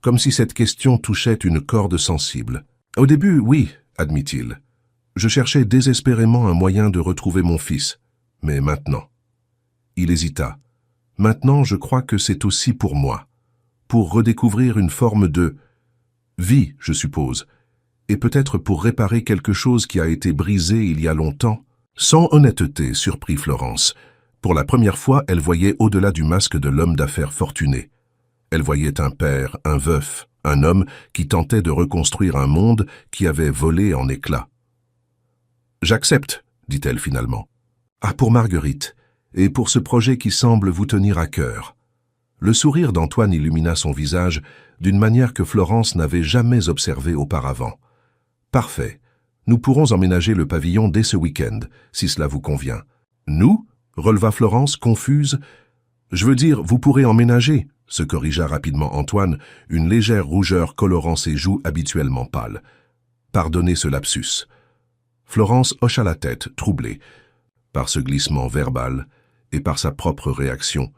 comme si cette question touchait une corde sensible. Au début, oui, admit-il. Je cherchais désespérément un moyen de retrouver mon fils. Mais maintenant... Il hésita. Maintenant, je crois que c'est aussi pour moi. Pour redécouvrir une forme de vie, je suppose. Et peut-être pour réparer quelque chose qui a été brisé il y a longtemps. Sans honnêteté, surprit Florence. Pour la première fois, elle voyait au-delà du masque de l'homme d'affaires fortuné. Elle voyait un père, un veuf, un homme qui tentait de reconstruire un monde qui avait volé en éclats. « J'accepte, dit-elle finalement. Ah, pour Marguerite, et pour ce projet qui semble vous tenir à cœur. » Le sourire d'Antoine illumina son visage d'une manière que Florence n'avait jamais observée auparavant. « Parfait. Nous pourrons emménager le pavillon dès ce week-end, si cela vous convient. »« Nous » releva Florence, confuse. « Je veux dire, vous pourrez emménager » se corrigea rapidement Antoine, une légère rougeur colorant ses joues habituellement pâles. « Pardonnez ce lapsus. » Florence hocha la tête, troublée, par ce glissement verbal et par sa propre réaction,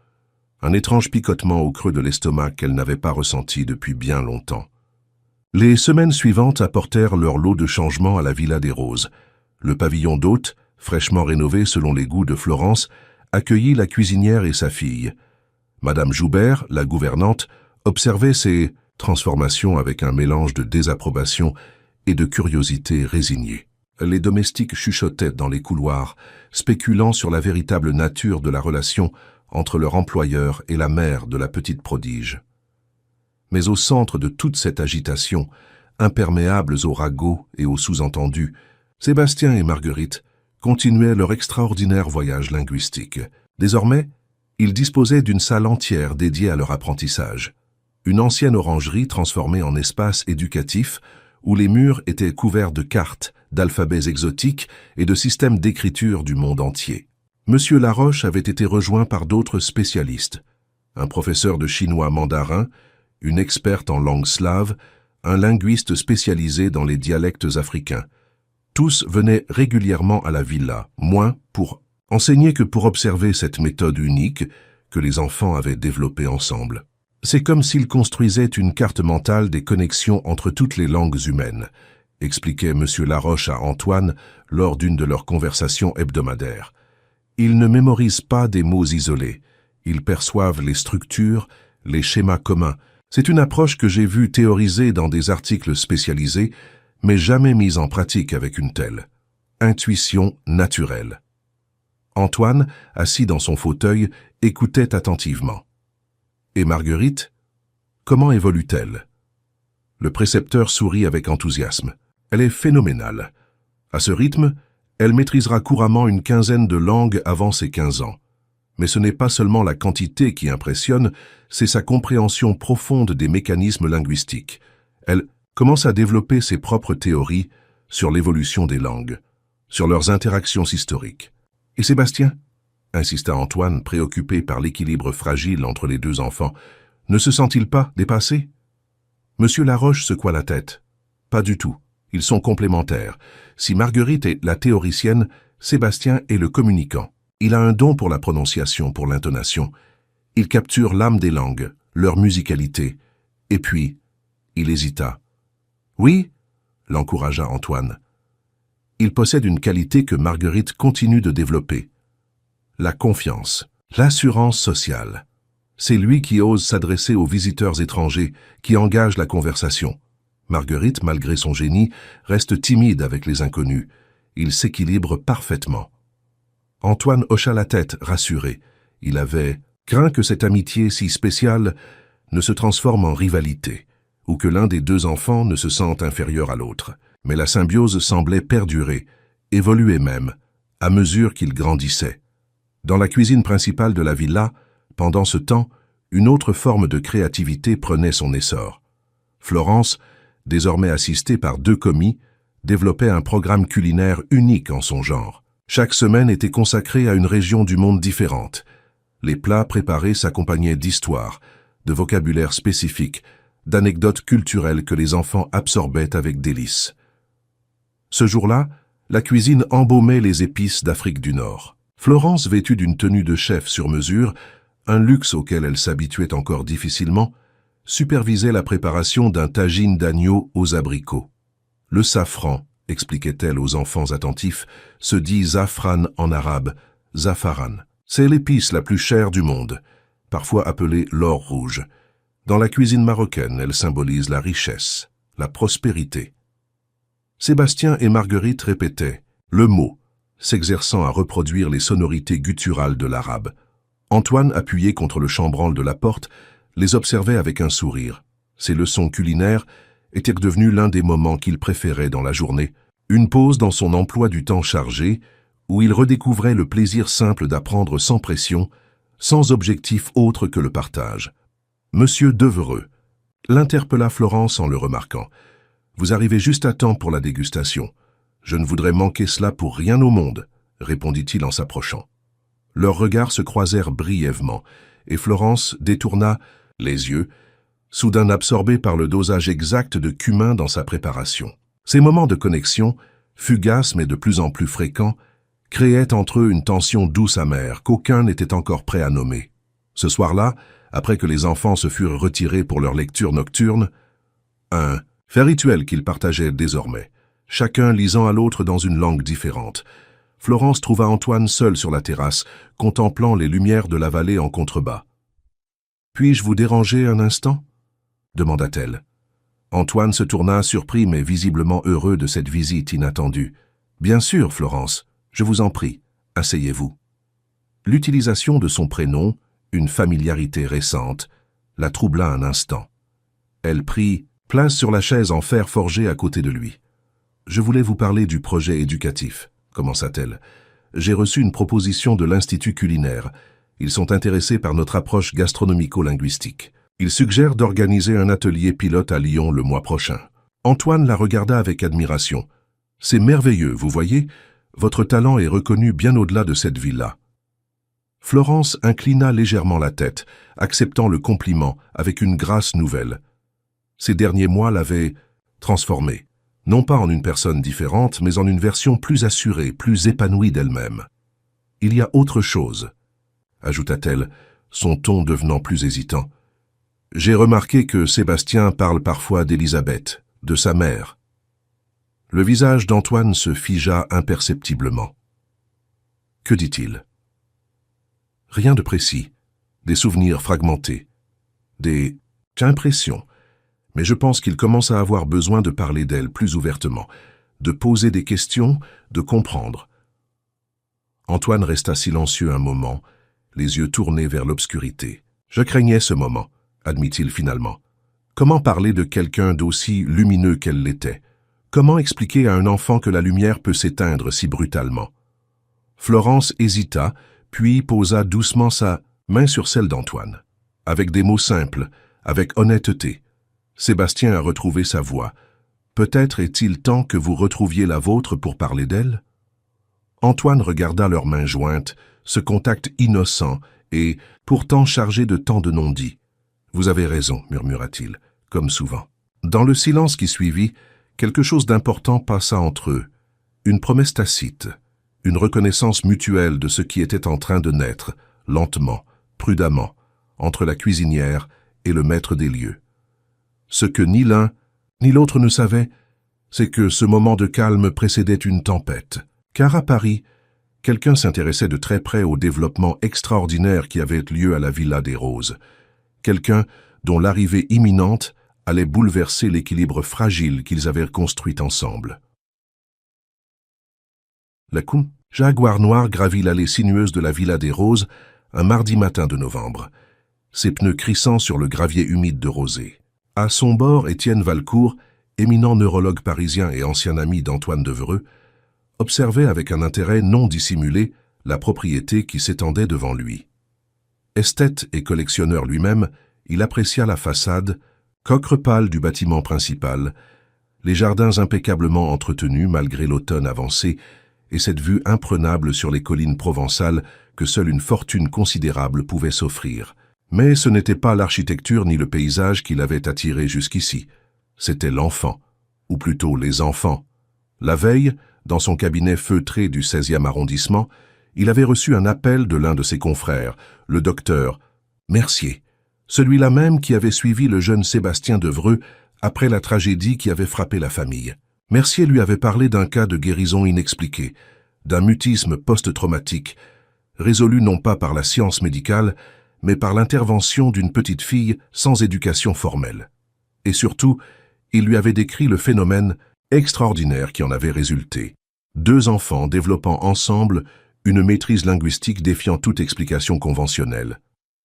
un étrange picotement au creux de l'estomac qu'elle n'avait pas ressenti depuis bien longtemps. Les semaines suivantes apportèrent leur lot de changements à la Villa des Roses. Le pavillon d'hôtes, fraîchement rénové selon les goûts de Florence, accueillit la cuisinière et sa fille. Madame Joubert, la gouvernante, observait ces transformations avec un mélange de désapprobation et de curiosité résignée. Les domestiques chuchotaient dans les couloirs, spéculant sur la véritable nature de la relation entre leur employeur et la mère de la petite prodige. Mais au centre de toute cette agitation, imperméables aux ragots et aux sous-entendus, Sébastien et Marguerite continuaient leur extraordinaire voyage linguistique. Désormais, ils disposaient d'une salle entière dédiée à leur apprentissage. Une ancienne orangerie transformée en espace éducatif où les murs étaient couverts de cartes, d'alphabets exotiques et de systèmes d'écriture du monde entier. Monsieur Laroche avait été rejoint par d'autres spécialistes, un professeur de chinois mandarin, une experte en langue slave, un linguiste spécialisé dans les dialectes africains. Tous venaient régulièrement à la villa, moins pour enseigner que pour observer cette méthode unique que les enfants avaient développée ensemble. C'est comme s'ils construisaient une carte mentale des connexions entre toutes les langues humaines, expliquait M. Laroche à Antoine lors d'une de leurs conversations hebdomadaires. Ils ne mémorisent pas des mots isolés, ils perçoivent les structures, les schémas communs. C'est une approche que j'ai vue théorisée dans des articles spécialisés, mais jamais mise en pratique avec une telle intuition naturelle. Antoine, assis dans son fauteuil, écoutait attentivement. Et Marguerite, comment évolue-t-elle? Le précepteur sourit avec enthousiasme. Elle est phénoménale. À ce rythme, elle maîtrisera couramment une quinzaine de langues avant ses 15 ans. Mais ce n'est pas seulement la quantité qui impressionne, c'est sa compréhension profonde des mécanismes linguistiques. Elle commence à développer ses propres théories sur l'évolution des langues, sur leurs interactions historiques. Et Sébastien, insista Antoine, préoccupé par l'équilibre fragile entre les deux enfants, ne se sent-il pas dépassé? Monsieur Laroche secoua la tête. Pas du tout. Ils sont complémentaires. Si Marguerite est la théoricienne, Sébastien est le communicant. Il a un don pour la prononciation, pour l'intonation. Il capture l'âme des langues, leur musicalité. Et puis, il hésita. Oui, l'encouragea Antoine. Il possède une qualité que Marguerite continue de développer. La confiance, l'assurance sociale. C'est lui qui ose s'adresser aux visiteurs étrangers, qui engage la conversation. Marguerite, malgré son génie, reste timide avec les inconnus. Il s'équilibre parfaitement. Antoine hocha la tête, rassuré. Il avait craint que cette amitié si spéciale ne se transforme en rivalité, ou que l'un des deux enfants ne se sente inférieur à l'autre. Mais la symbiose semblait perdurer, évoluer même, à mesure qu'il grandissait. Dans la cuisine principale de la villa, pendant ce temps, une autre forme de créativité prenait son essor. Florence, désormais assistée par 2 commis, développait un programme culinaire unique en son genre. Chaque semaine était consacrée à une région du monde différente. Les plats préparés s'accompagnaient d'histoires, de vocabulaire spécifique, d'anecdotes culturelles que les enfants absorbaient avec délice. Ce jour-là, La cuisine embaumait les épices d'Afrique du Nord. Florence, vêtue d'une tenue de chef sur mesure, un luxe auquel elle s'habituait encore difficilement, supervisait la préparation d'un tagine d'agneau aux abricots. Le safran, expliquait-elle aux enfants attentifs, se dit zafran en arabe, zafaran. C'est l'épice la plus chère du monde, parfois appelée l'or rouge. Dans la cuisine marocaine, elle symbolise la richesse, la prospérité. Sébastien et Marguerite répétaient le mot, s'exerçant à reproduire les sonorités gutturales de l'arabe. Antoine, appuyé contre le chambranle de la porte, les observait avec un sourire. Ces leçons culinaires étaient devenues l'un des moments qu'il préférait dans la journée, une pause dans son emploi du temps chargé, où il redécouvrait le plaisir simple d'apprendre sans pression, sans objectif autre que le partage. Monsieur Devereux l'interpella Florence en le remarquant. « Vous arrivez juste à temps pour la dégustation. Je ne voudrais manquer cela pour rien au monde, » répondit-il en s'approchant. Leurs regards se croisèrent brièvement, et Florence détourna les yeux, soudain absorbée par le dosage exact de cumin dans sa préparation. Ces moments de connexion, fugaces mais de plus en plus fréquents, créaient entre eux une tension douce amère qu'aucun n'était encore prêt à nommer. Ce soir-là, après que les enfants se furent retirés pour leur lecture nocturne, un fait rituel qu'ils partageaient désormais, chacun lisant à l'autre dans une langue différente, Florence trouva Antoine seul sur la terrasse, contemplant les lumières de la vallée en contrebas. « Puis-je vous déranger un instant ?» demanda-t-elle. Antoine se tourna surpris mais visiblement heureux de cette visite inattendue. « Bien sûr, Florence, je vous en prie, asseyez-vous. » L'utilisation de son prénom, une familiarité récente, la troubla un instant. Elle prit place sur la chaise en fer forgé à côté de lui. « Je voulais vous parler du projet éducatif, » commença-t-elle. « J'ai reçu une proposition de l'Institut culinaire. Ils sont intéressés par notre approche gastronomico-linguistique. Ils suggèrent d'organiser un atelier pilote à Lyon le mois prochain. » Antoine la regarda avec admiration. « C'est merveilleux, vous voyez, votre talent est reconnu bien au-delà de cette ville-là. » Florence inclina légèrement la tête, acceptant le compliment avec une grâce nouvelle. Ces derniers mois l'avaient transformée, non pas en une personne différente, mais en une version plus assurée, plus épanouie d'elle-même. « Il y a autre chose, » ajouta-t-elle, son ton devenant plus hésitant. « J'ai remarqué que Sébastien parle parfois d'Élisabeth, de sa mère. » Le visage d'Antoine se figea imperceptiblement. Que dit-il? Rien de précis, des souvenirs fragmentés, des impressions, mais je pense qu'il commence à avoir besoin de parler d'elle plus ouvertement, de poser des questions, de comprendre. Antoine resta silencieux un moment, les yeux tournés vers l'obscurité. « Je craignais ce moment, » admit-il finalement. Comment parler de quelqu'un d'aussi lumineux qu'elle l'était? Comment expliquer à un enfant que la lumière peut s'éteindre si brutalement? Florence hésita, puis posa doucement sa main sur celle d'Antoine. Avec des mots simples, avec honnêteté, Sébastien a retrouvé sa voix. Peut-être est-il temps que vous retrouviez la vôtre pour parler d'elle? Antoine regarda leurs mains jointes, ce contact innocent et pourtant chargé de tant de non-dits. « Vous avez raison, murmura-t-il, comme souvent. » Dans le silence qui suivit, quelque chose d'important passa entre eux, une promesse tacite, une reconnaissance mutuelle de ce qui était en train de naître, lentement, prudemment, entre la cuisinière et le maître des lieux. Ce que ni l'un ni l'autre ne savaient, c'est que ce moment de calme précédait une tempête, car à Paris, quelqu'un s'intéressait de très près au développement extraordinaire qui avait lieu à la Villa des Roses, quelqu'un dont l'arrivée imminente allait bouleverser l'équilibre fragile qu'ils avaient construit ensemble. La Jaguar noir gravit l'allée sinueuse de la Villa des Roses un mardi matin de novembre, ses pneus crissant sur le gravier humide de rosée. À son bord, Étienne Valcourt, éminent neurologue parisien et ancien ami d'Antoine Devereux, observait avec un intérêt non dissimulé la propriété qui s'étendait devant lui. Esthète et collectionneur lui-même, il apprécia la façade, coque pâle du bâtiment principal, les jardins impeccablement entretenus malgré l'automne avancé et cette vue imprenable sur les collines provençales que seule une fortune considérable pouvait s'offrir. Mais ce n'était pas l'architecture ni le paysage qui l'avaient attiré jusqu'ici, c'était l'enfant, ou plutôt les enfants. La veille, Dans son cabinet feutré du 16e arrondissement, il avait reçu un appel de l'un de ses confrères, le docteur Mercier, celui-là même qui avait suivi le jeune Sébastien Devreux après la tragédie qui avait frappé la famille. Mercier lui avait parlé d'un cas de guérison inexpliquée, d'un mutisme post-traumatique, résolu non pas par la science médicale, mais par l'intervention d'une petite fille sans éducation formelle. Et surtout, il lui avait décrit le phénomène extraordinaire qui en avait résulté. 2 enfants développant ensemble une maîtrise linguistique défiant toute explication conventionnelle.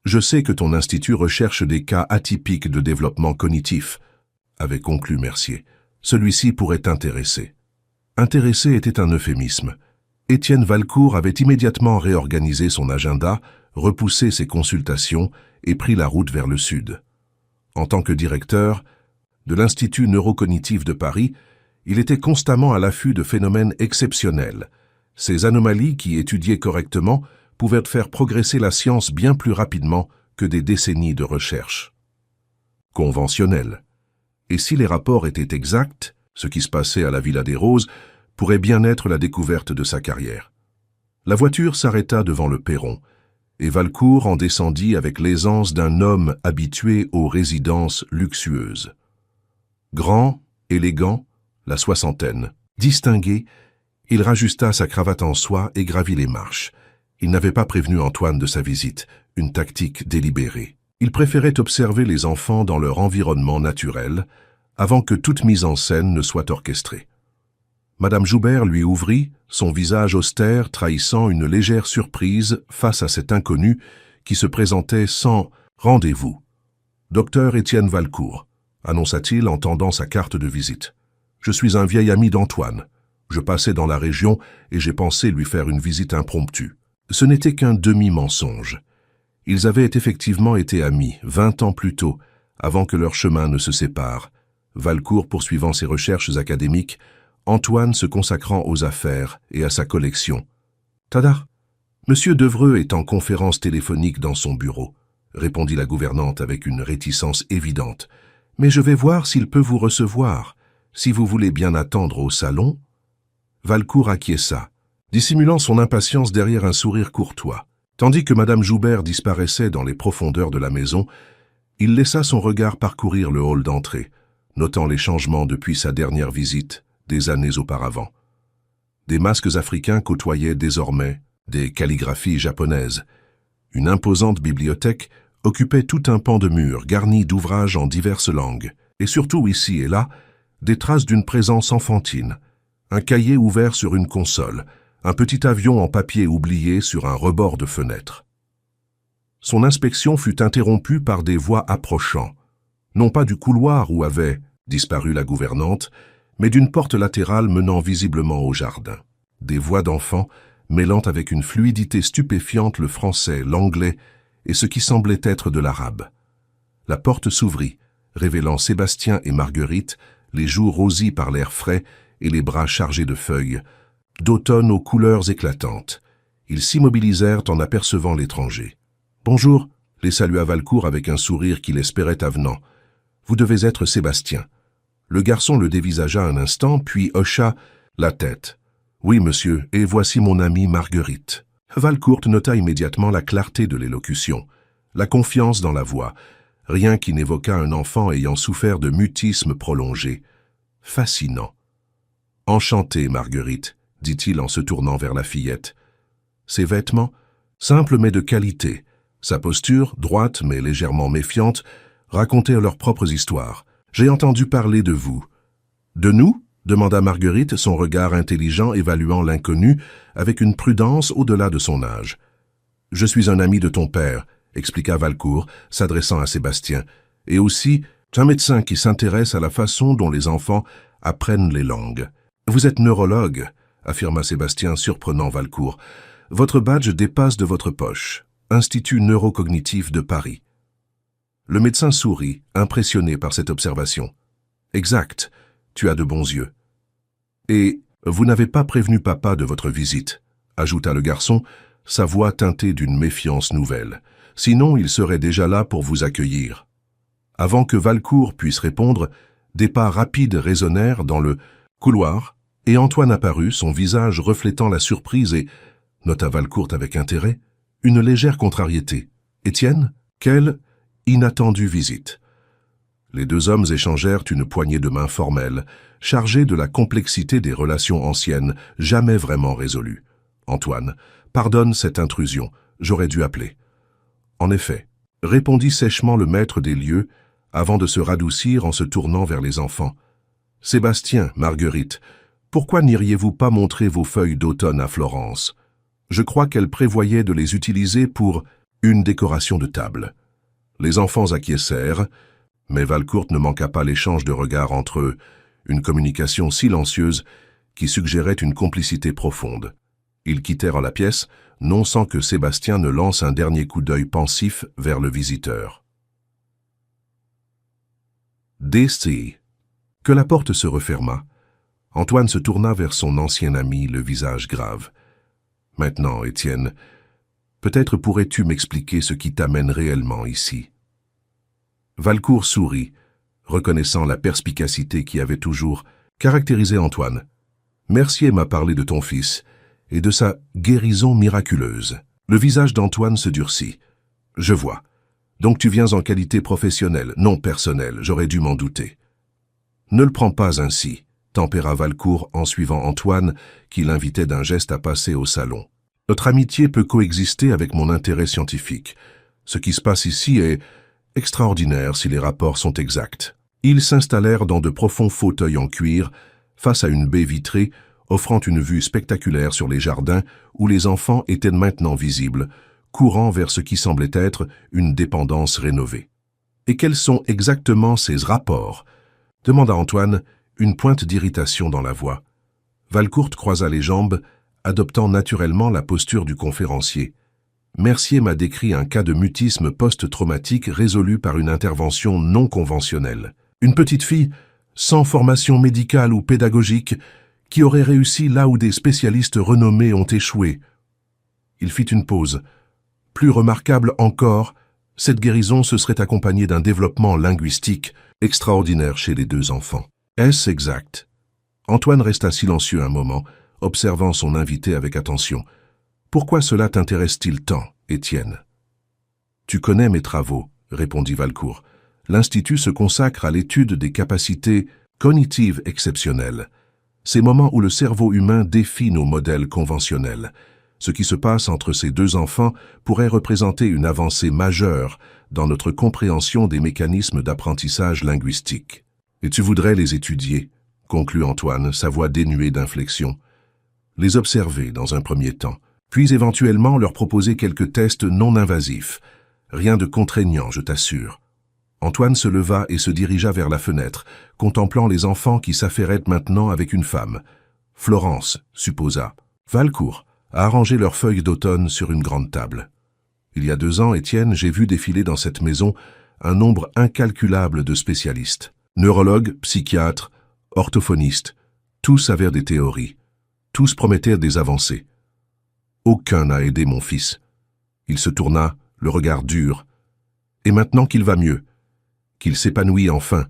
Je sais que ton institut recherche des cas atypiques de développement cognitif, avait conclu Mercier. Celui-ci pourrait t'intéresser. Intéresser était un euphémisme. Étienne Valcourt avait immédiatement réorganisé son agenda, repoussé ses consultations et pris la route vers le sud. En tant que directeur de l'Institut neurocognitif de Paris, il était constamment à l'affût de phénomènes exceptionnels. Ces anomalies qui, étudiées correctement, pouvaient faire progresser la science bien plus rapidement que des décennies de recherche. Conventionnel. Et si les rapports étaient exacts, ce qui se passait à la Villa des Roses pourrait bien être la découverte de sa carrière. La voiture s'arrêta devant le perron, et Valcourt en descendit avec l'aisance d'un homme habitué aux résidences luxueuses. Grand, élégant, la soixantaine, distingué, il rajusta sa cravate en soie et gravit les marches. Il n'avait pas prévenu Antoine de sa visite, une tactique délibérée. Il préférait observer les enfants dans leur environnement naturel, avant que toute mise en scène ne soit orchestrée. Madame Joubert lui ouvrit, son visage austère trahissant une légère surprise face à cet inconnu qui se présentait sans rendez-vous. « Docteur Étienne Valcourt », annonça-t-il en tendant sa carte de visite. « Je suis un vieil ami d'Antoine. Je passais dans la région et j'ai pensé lui faire une visite impromptue. » Ce n'était qu'un demi-mensonge. Ils avaient effectivement été amis 20 ans plus tôt, avant que leurs chemins ne se séparent. Valcourt poursuivant ses recherches académiques, Antoine se consacrant aux affaires et à sa collection. « Tada, Monsieur Devreux est en conférence téléphonique dans son bureau, » répondit la gouvernante avec une réticence évidente. « Mais je vais voir s'il peut vous recevoir. Si vous voulez bien attendre au salon. » Valcourt acquiesça, dissimulant son impatience derrière un sourire courtois. Tandis que Madame Joubert disparaissait dans les profondeurs de la maison, il laissa son regard parcourir le hall d'entrée, notant les changements depuis sa dernière visite, des années auparavant. Des masques africains côtoyaient désormais des calligraphies japonaises. Une imposante bibliothèque occupait tout un pan de mur garni d'ouvrages en diverses langues, et surtout ici et là, des traces d'une présence enfantine, un cahier ouvert sur une console, un petit avion en papier oublié sur un rebord de fenêtre. Son inspection fut interrompue par des voix approchant, non pas du couloir où avait disparu la gouvernante, mais d'une porte latérale menant visiblement au jardin. Des voix d'enfants mêlant avec une fluidité stupéfiante le français, l'anglais et ce qui semblait être de l'arabe. La porte s'ouvrit, révélant Sébastien et Marguerite, les joues rosies par l'air frais et les bras chargés de feuilles, d'automne aux couleurs éclatantes. Ils s'immobilisèrent en apercevant l'étranger. « Bonjour », les salua Valcourt avec un sourire qu'il espérait avenant. « Vous devez être Sébastien. » Le garçon le dévisagea un instant, puis hocha la tête. « Oui, monsieur, et voici mon amie Marguerite. » Valcourt nota immédiatement la clarté de l'élocution, la confiance dans la voix, rien qui n'évoquât un enfant ayant souffert de mutisme prolongé. Fascinant. « Enchanté, Marguerite, » dit-il en se tournant vers la fillette. Ses vêtements, simples mais de qualité, sa posture, droite mais légèrement méfiante, racontaient leurs propres histoires. « J'ai entendu parler de vous. »« De nous ?» demanda Marguerite, son regard intelligent évaluant l'inconnu avec une prudence au-delà de son âge. « Je suis un ami de ton père, » expliqua Valcourt, s'adressant à Sébastien, « et aussi un médecin qui s'intéresse à la façon dont les enfants apprennent les langues. »« Vous êtes neurologue » affirma Sébastien, surprenant Valcourt. « Votre badge dépasse de votre poche. Institut neurocognitif de Paris. » Le médecin sourit, impressionné par cette observation. « Exact, tu as de bons yeux. »« Et vous n'avez pas prévenu papa de votre visite » ajouta le garçon, sa voix teintée d'une méfiance nouvelle. « Sinon, il serait déjà là pour vous accueillir. » Avant que Valcourt puisse répondre, des pas rapides résonnèrent dans le couloir Et Antoine apparut, son visage reflétant la surprise et, nota Valcourt avec intérêt, une légère contrariété. « Étienne, quelle inattendue visite !» Les deux hommes échangèrent une poignée de main formelle, chargée de la complexité des relations anciennes, jamais vraiment résolues. « Antoine, pardonne cette intrusion, j'aurais dû appeler. » « En effet, » répondit sèchement le maître des lieux, avant de se radoucir en se tournant vers les enfants. « Sébastien, Marguerite, pourquoi n'iriez-vous pas montrer vos feuilles d'automne à Florence? Je crois qu'elle prévoyait de les utiliser pour une décoration de table. » Les enfants acquiescèrent, mais Valcourt ne manqua pas l'échange de regards entre eux, une communication silencieuse qui suggérait une complicité profonde. Ils quittèrent la pièce, non sans que Sébastien ne lance un dernier coup d'œil pensif vers le visiteur. DC. Que la porte se referma, Antoine se tourna vers son ancien ami, le visage grave. « Maintenant, Étienne, peut-être pourrais-tu m'expliquer ce qui t'amène réellement ici. » Valcourt sourit, reconnaissant la perspicacité qui avait toujours caractérisé Antoine. « Mercier m'a parlé de ton fils et de sa guérison miraculeuse. » Le visage d'Antoine se durcit. « Je vois. Donc tu viens en qualité professionnelle, non personnelle, j'aurais dû m'en douter. »« Ne le prends pas ainsi, » tempéra Valcourt en suivant Antoine, qui l'invitait d'un geste à passer au salon. « Notre amitié peut coexister avec mon intérêt scientifique. Ce qui se passe ici est extraordinaire si les rapports sont exacts. » Ils s'installèrent dans de profonds fauteuils en cuir, face à une baie vitrée, offrant une vue spectaculaire sur les jardins où les enfants étaient maintenant visibles, courant vers ce qui semblait être une dépendance rénovée. « Et quels sont exactement ces rapports ?» demanda Antoine, une pointe d'irritation dans la voix. Valcourt croisa les jambes, adoptant naturellement la posture du conférencier. Mercier m'a décrit un cas de mutisme post-traumatique résolu par une intervention non conventionnelle. Une petite fille, sans formation médicale ou pédagogique, qui aurait réussi là où des spécialistes renommés ont échoué. Il fit une pause. Plus remarquable encore, cette guérison se serait accompagnée d'un développement linguistique extraordinaire chez les deux enfants. Est-ce exact? Antoine resta silencieux un moment, observant son invité avec attention. Pourquoi cela t'intéresse-t-il tant, Étienne? Tu connais mes travaux, répondit Valcourt. L'Institut se consacre à l'étude des capacités cognitives exceptionnelles. Ces moments où le cerveau humain défie nos modèles conventionnels. Ce qui se passe entre ces deux enfants pourrait représenter une avancée majeure dans notre compréhension des mécanismes d'apprentissage linguistique. Et tu voudrais les étudier, conclut Antoine, sa voix dénuée d'inflexion. Les observer dans un premier temps, puis éventuellement leur proposer quelques tests non invasifs. Rien de contraignant, je t'assure. Antoine se leva et se dirigea vers la fenêtre, contemplant les enfants qui s'affairaient maintenant avec une femme. Florence, supposa. Valcourt a arrangé leurs feuilles d'automne sur une grande table. Il y a 2 ans, Étienne, j'ai vu défiler dans cette maison un nombre incalculable de spécialistes. Neurologues, psychiatres, orthophonistes, tous avaient des théories. Tous promettaient des avancées. Aucun n'a aidé mon fils. Il se tourna, le regard dur. Et maintenant qu'il va mieux, qu'il s'épanouit enfin,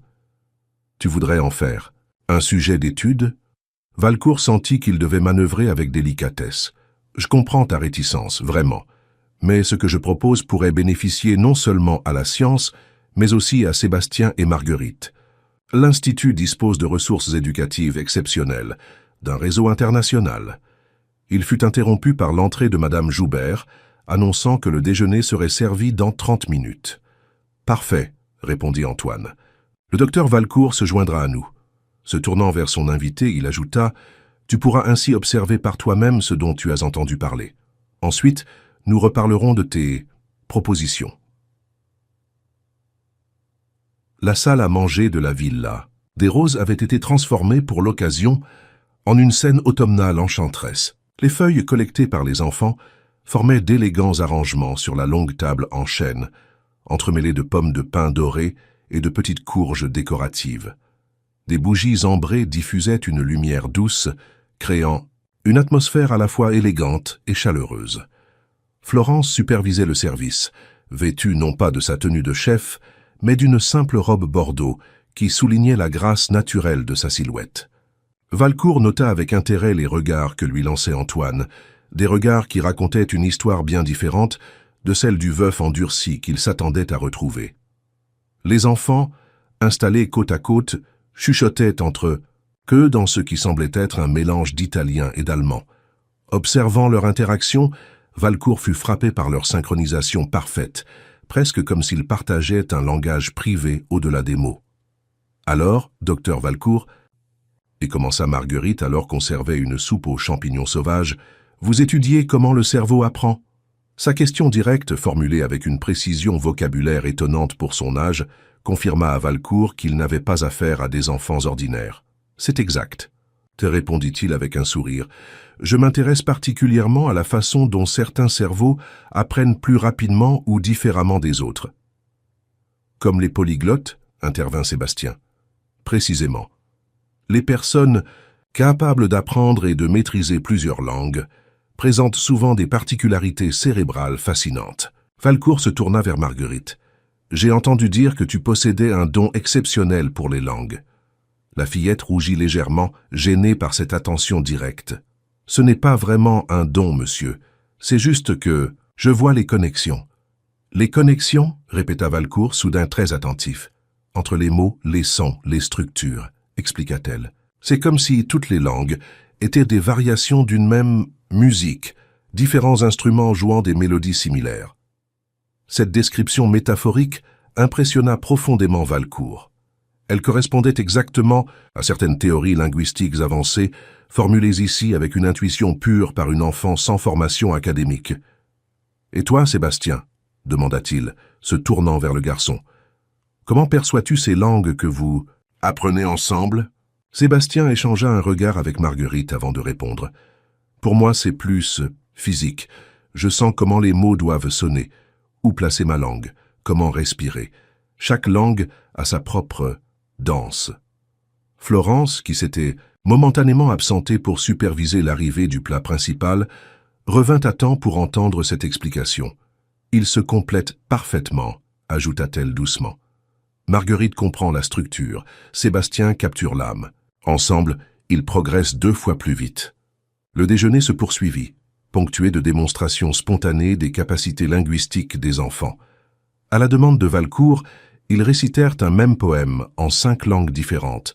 tu voudrais en faire un sujet d'étude? Valcourt sentit qu'il devait manœuvrer avec délicatesse. Je comprends ta réticence, vraiment. Mais ce que je propose pourrait bénéficier non seulement à la science, mais aussi à Sébastien et Marguerite. L'Institut dispose de ressources éducatives exceptionnelles, d'un réseau international. Il fut interrompu par l'entrée de Madame Joubert, annonçant que le déjeuner serait servi dans 30 minutes. « Parfait, » répondit Antoine. « Le docteur Valcourt se joindra à nous. » Se tournant vers son invité, il ajouta « Tu pourras ainsi observer par toi-même ce dont tu as entendu parler. Ensuite, nous reparlerons de tes propositions. » La salle à manger de la villa des Roses avait été transformée pour l'occasion en une scène automnale enchanteresse. Les feuilles collectées par les enfants formaient d'élégants arrangements sur la longue table en chêne, entremêlées de pommes de pin dorées et de petites courges décoratives. Des bougies ambrées diffusaient une lumière douce, créant une atmosphère à la fois élégante et chaleureuse. Florence supervisait le service, vêtue non pas de sa tenue de chef, mais d'une simple robe bordeaux qui soulignait la grâce naturelle de sa silhouette. Valcourt nota avec intérêt les regards que lui lançait Antoine, des regards qui racontaient une histoire bien différente de celle du veuf endurci qu'il s'attendait à retrouver. Les enfants, installés côte à côte, chuchotaient entre eux, que dans ce qui semblait être un mélange d'italien et d'allemand. Observant leur interaction, Valcourt fut frappé par leur synchronisation parfaite, presque comme s'ils partageaient un langage privé au-delà des mots. Alors, docteur Valcourt, et commença Marguerite alors qu'on servait une soupe aux champignons sauvages, vous étudiez comment le cerveau apprend? Sa question directe, formulée avec une précision vocabulaire étonnante pour son âge, confirma à Valcourt qu'il n'avait pas affaire à des enfants ordinaires. C'est exact, répondit-il avec un sourire. Je m'intéresse particulièrement à la façon dont certains cerveaux apprennent plus rapidement ou différemment des autres. Comme les polyglottes, intervint Sébastien. Précisément. Les personnes capables d'apprendre et de maîtriser plusieurs langues présentent souvent des particularités cérébrales fascinantes. Valcourt se tourna vers Marguerite. J'ai entendu dire que tu possédais un don exceptionnel pour les langues. La fillette rougit légèrement, gênée par cette attention directe. Ce n'est pas vraiment un don, monsieur. C'est juste que je vois les connexions. Les connexions, répéta Valcourt, soudain très attentif. Entre les mots, les sons, les structures, expliqua-t-elle. C'est comme si toutes les langues étaient des variations d'une même musique, différents instruments jouant des mélodies similaires. Cette description métaphorique impressionna profondément Valcourt. Elle correspondait exactement à certaines théories linguistiques avancées, formulées ici avec une intuition pure par une enfant sans formation académique. « Et toi, Sébastien ?» demanda-t-il, se tournant vers le garçon. « Comment perçois-tu ces langues que vous apprenez ensemble ?» Sébastien échangea un regard avec Marguerite avant de répondre. « Pour moi, c'est plus physique. Je sens comment les mots doivent sonner, où placer ma langue, comment respirer. Chaque langue a sa propre danse. » Florence, qui s'était momentanément absentée pour superviser l'arrivée du plat principal, revint à temps pour entendre cette explication. « Ils se complètent parfaitement », ajouta-t-elle doucement. Marguerite comprend la structure, Sébastien capture l'âme. Ensemble, ils progressent 2 fois plus vite. Le déjeuner se poursuivit, ponctué de démonstrations spontanées des capacités linguistiques des enfants. À la demande de Valcourt, ils récitèrent un même poème en 5 langues différentes,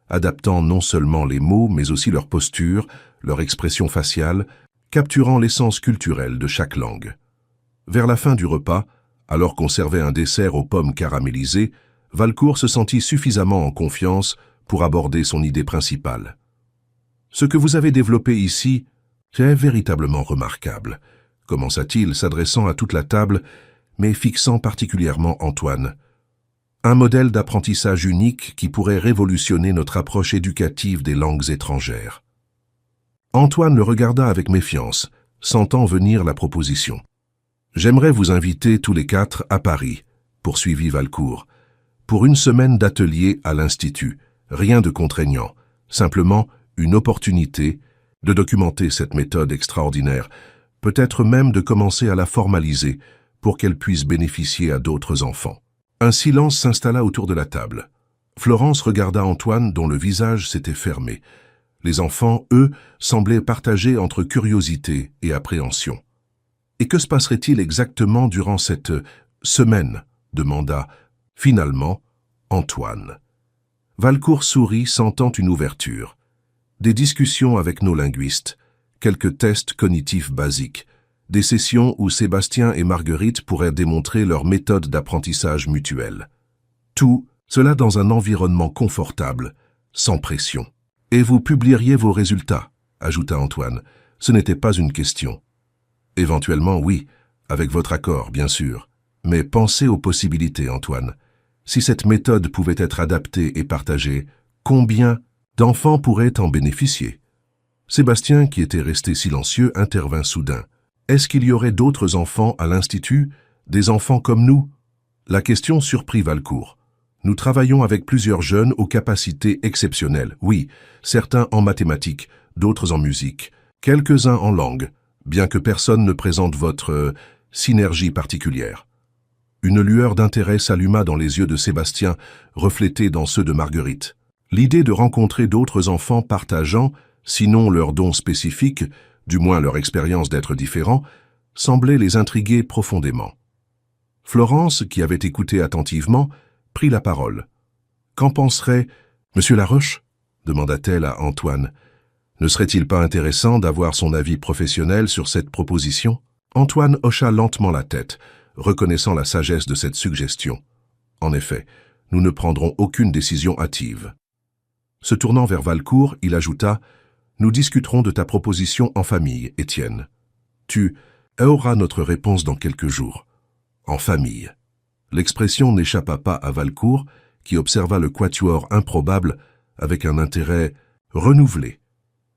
adaptant non seulement les mots, mais aussi leur posture, leur expression faciale, capturant l'essence culturelle de chaque langue. Vers la fin du repas, alors qu'on servait un dessert aux pommes caramélisées, Valcourt se sentit suffisamment en confiance pour aborder son idée principale. « Ce que vous avez développé ici, c'est véritablement remarquable », commença-t-il, s'adressant à toute la table, mais fixant particulièrement Antoine. Un modèle d'apprentissage unique qui pourrait révolutionner notre approche éducative des langues étrangères. Antoine le regarda avec méfiance, sentant venir la proposition. « J'aimerais vous inviter tous les 4 à Paris, » poursuivit Valcourt, « pour une semaine d'atelier à l'Institut, rien de contraignant, simplement une opportunité de documenter cette méthode extraordinaire, peut-être même de commencer à la formaliser pour qu'elle puisse bénéficier à d'autres enfants. » Un silence s'installa autour de la table. Florence regarda Antoine dont le visage s'était fermé. Les enfants, eux, semblaient partagés entre curiosité et appréhension. « Et que se passerait-il exactement durant cette semaine ?» demanda, finalement, Antoine. Valcourt sourit, sentant une ouverture. Des discussions avec nos linguistes, quelques tests cognitifs basiques, des sessions où Sébastien et Marguerite pourraient démontrer leur méthode d'apprentissage mutuelle. Tout cela dans un environnement confortable, sans pression. « Et vous publieriez vos résultats » ajouta Antoine. « Ce n'était pas une question. »« Éventuellement, oui, avec votre accord, bien sûr. Mais pensez aux possibilités, Antoine. Si cette méthode pouvait être adaptée et partagée, combien d'enfants pourraient en bénéficier ?» Sébastien, qui était resté silencieux, intervint soudain. « Est-ce qu'il y aurait d'autres enfants à l'Institut, des enfants comme nous ?» La question surprit Valcourt. « Nous travaillons avec plusieurs jeunes aux capacités exceptionnelles. Oui, certains en mathématiques, d'autres en musique, quelques-uns en langue, bien que personne ne présente votre synergie particulière. » Une lueur d'intérêt s'alluma dans les yeux de Sébastien, reflétée dans ceux de Marguerite. L'idée de rencontrer d'autres enfants partageant, sinon leurs dons spécifiques, du moins leur expérience d'être différents, semblait les intriguer profondément. Florence, qui avait écouté attentivement, prit la parole. « Qu'en penserait Monsieur Laroche ?» demanda-t-elle à Antoine. « Ne serait-il pas intéressant d'avoir son avis professionnel sur cette proposition ?» Antoine hocha lentement la tête, reconnaissant la sagesse de cette suggestion. « En effet, nous ne prendrons aucune décision hâtive. » Se tournant vers Valcourt, il ajouta « Nous discuterons de ta proposition en famille, Étienne. Tu auras notre réponse dans quelques jours. » En famille. L'expression n'échappa pas à Valcourt, qui observa le quatuor improbable avec un intérêt renouvelé.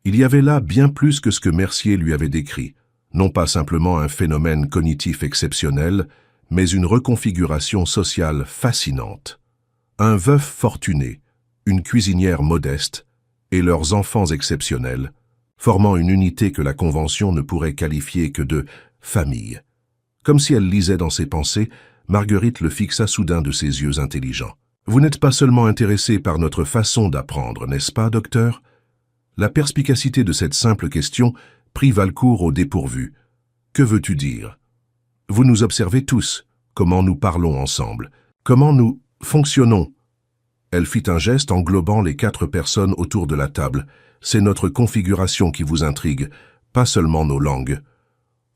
Il y avait là bien plus que ce que Mercier lui avait décrit, non pas simplement un phénomène cognitif exceptionnel, mais une reconfiguration sociale fascinante. Un veuf fortuné, une cuisinière modeste et leurs enfants exceptionnels, formant une unité que la Convention ne pourrait qualifier que de famille. Comme si elle lisait dans ses pensées, Marguerite le fixa soudain de ses yeux intelligents. « Vous n'êtes pas seulement intéressé par notre façon d'apprendre, n'est-ce pas, docteur ?» La perspicacité de cette simple question prit Valcourt au dépourvu. « Que veux-tu dire ?»« Vous nous observez tous, comment nous parlons ensemble, comment nous fonctionnons. » Elle fit un geste englobant les 4 personnes autour de la table. « C'est notre configuration qui vous intrigue, pas seulement nos langues. »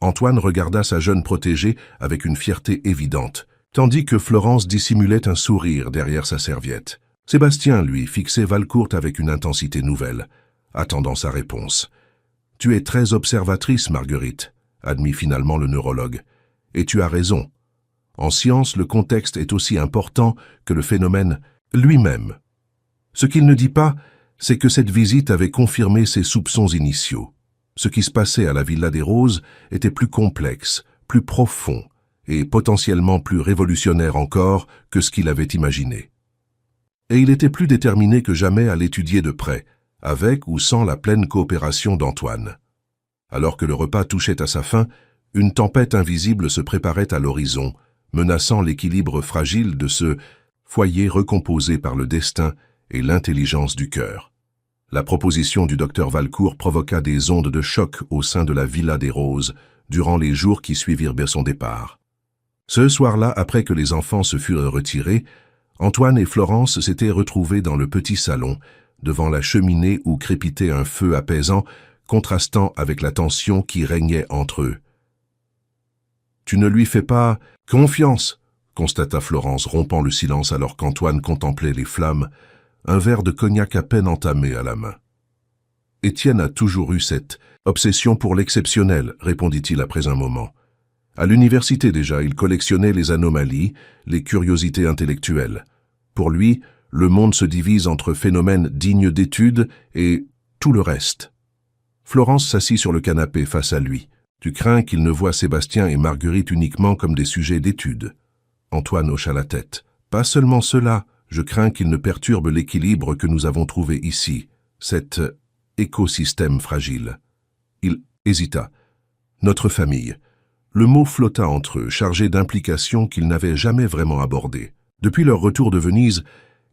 Antoine regarda sa jeune protégée avec une fierté évidente, tandis que Florence dissimulait un sourire derrière sa serviette. Sébastien, lui, fixait Valcourt avec une intensité nouvelle, attendant sa réponse. « Tu es très observatrice, Marguerite, » admit finalement le neurologue. « Et tu as raison. En science, le contexte est aussi important que le phénomène lui-même. Ce qu'il ne dit pas, c'est que cette visite avait confirmé ses soupçons initiaux. Ce qui se passait à la Villa des Roses était plus complexe, plus profond et potentiellement plus révolutionnaire encore que ce qu'il avait imaginé. Et il était plus déterminé que jamais à l'étudier de près, avec ou sans la pleine coopération d'Antoine. Alors que le repas touchait à sa fin, une tempête invisible se préparait à l'horizon, menaçant l'équilibre fragile de ce foyer recomposé par le destin et l'intelligence du cœur. La proposition du docteur Valcourt provoqua des ondes de choc au sein de la Villa des Roses durant les jours qui suivirent son départ. Ce soir-là, après que les enfants se furent retirés, Antoine et Florence s'étaient retrouvés dans le petit salon, devant la cheminée où crépitait un feu apaisant, contrastant avec la tension qui régnait entre eux. « Tu ne lui fais pas confiance », constata Florence, rompant le silence alors qu'Antoine contemplait les flammes, un verre de cognac à peine entamé à la main. « Étienne a toujours eu cette obsession pour l'exceptionnel, » répondit-il après un moment. À l'université déjà, il collectionnait les anomalies, les curiosités intellectuelles. Pour lui, le monde se divise entre phénomènes dignes d'étude et tout le reste. Florence s'assit sur le canapé face à lui. « Tu crains qu'il ne voie Sébastien et Marguerite uniquement comme des sujets d'étude. » Antoine hocha la tête. « Pas seulement cela. Je crains qu'il ne perturbe l'équilibre que nous avons trouvé ici, cet écosystème fragile. » Il hésita. « Notre famille. » Le mot flotta entre eux, chargé d'implications qu'ils n'avaient jamais vraiment abordées. Depuis leur retour de Venise,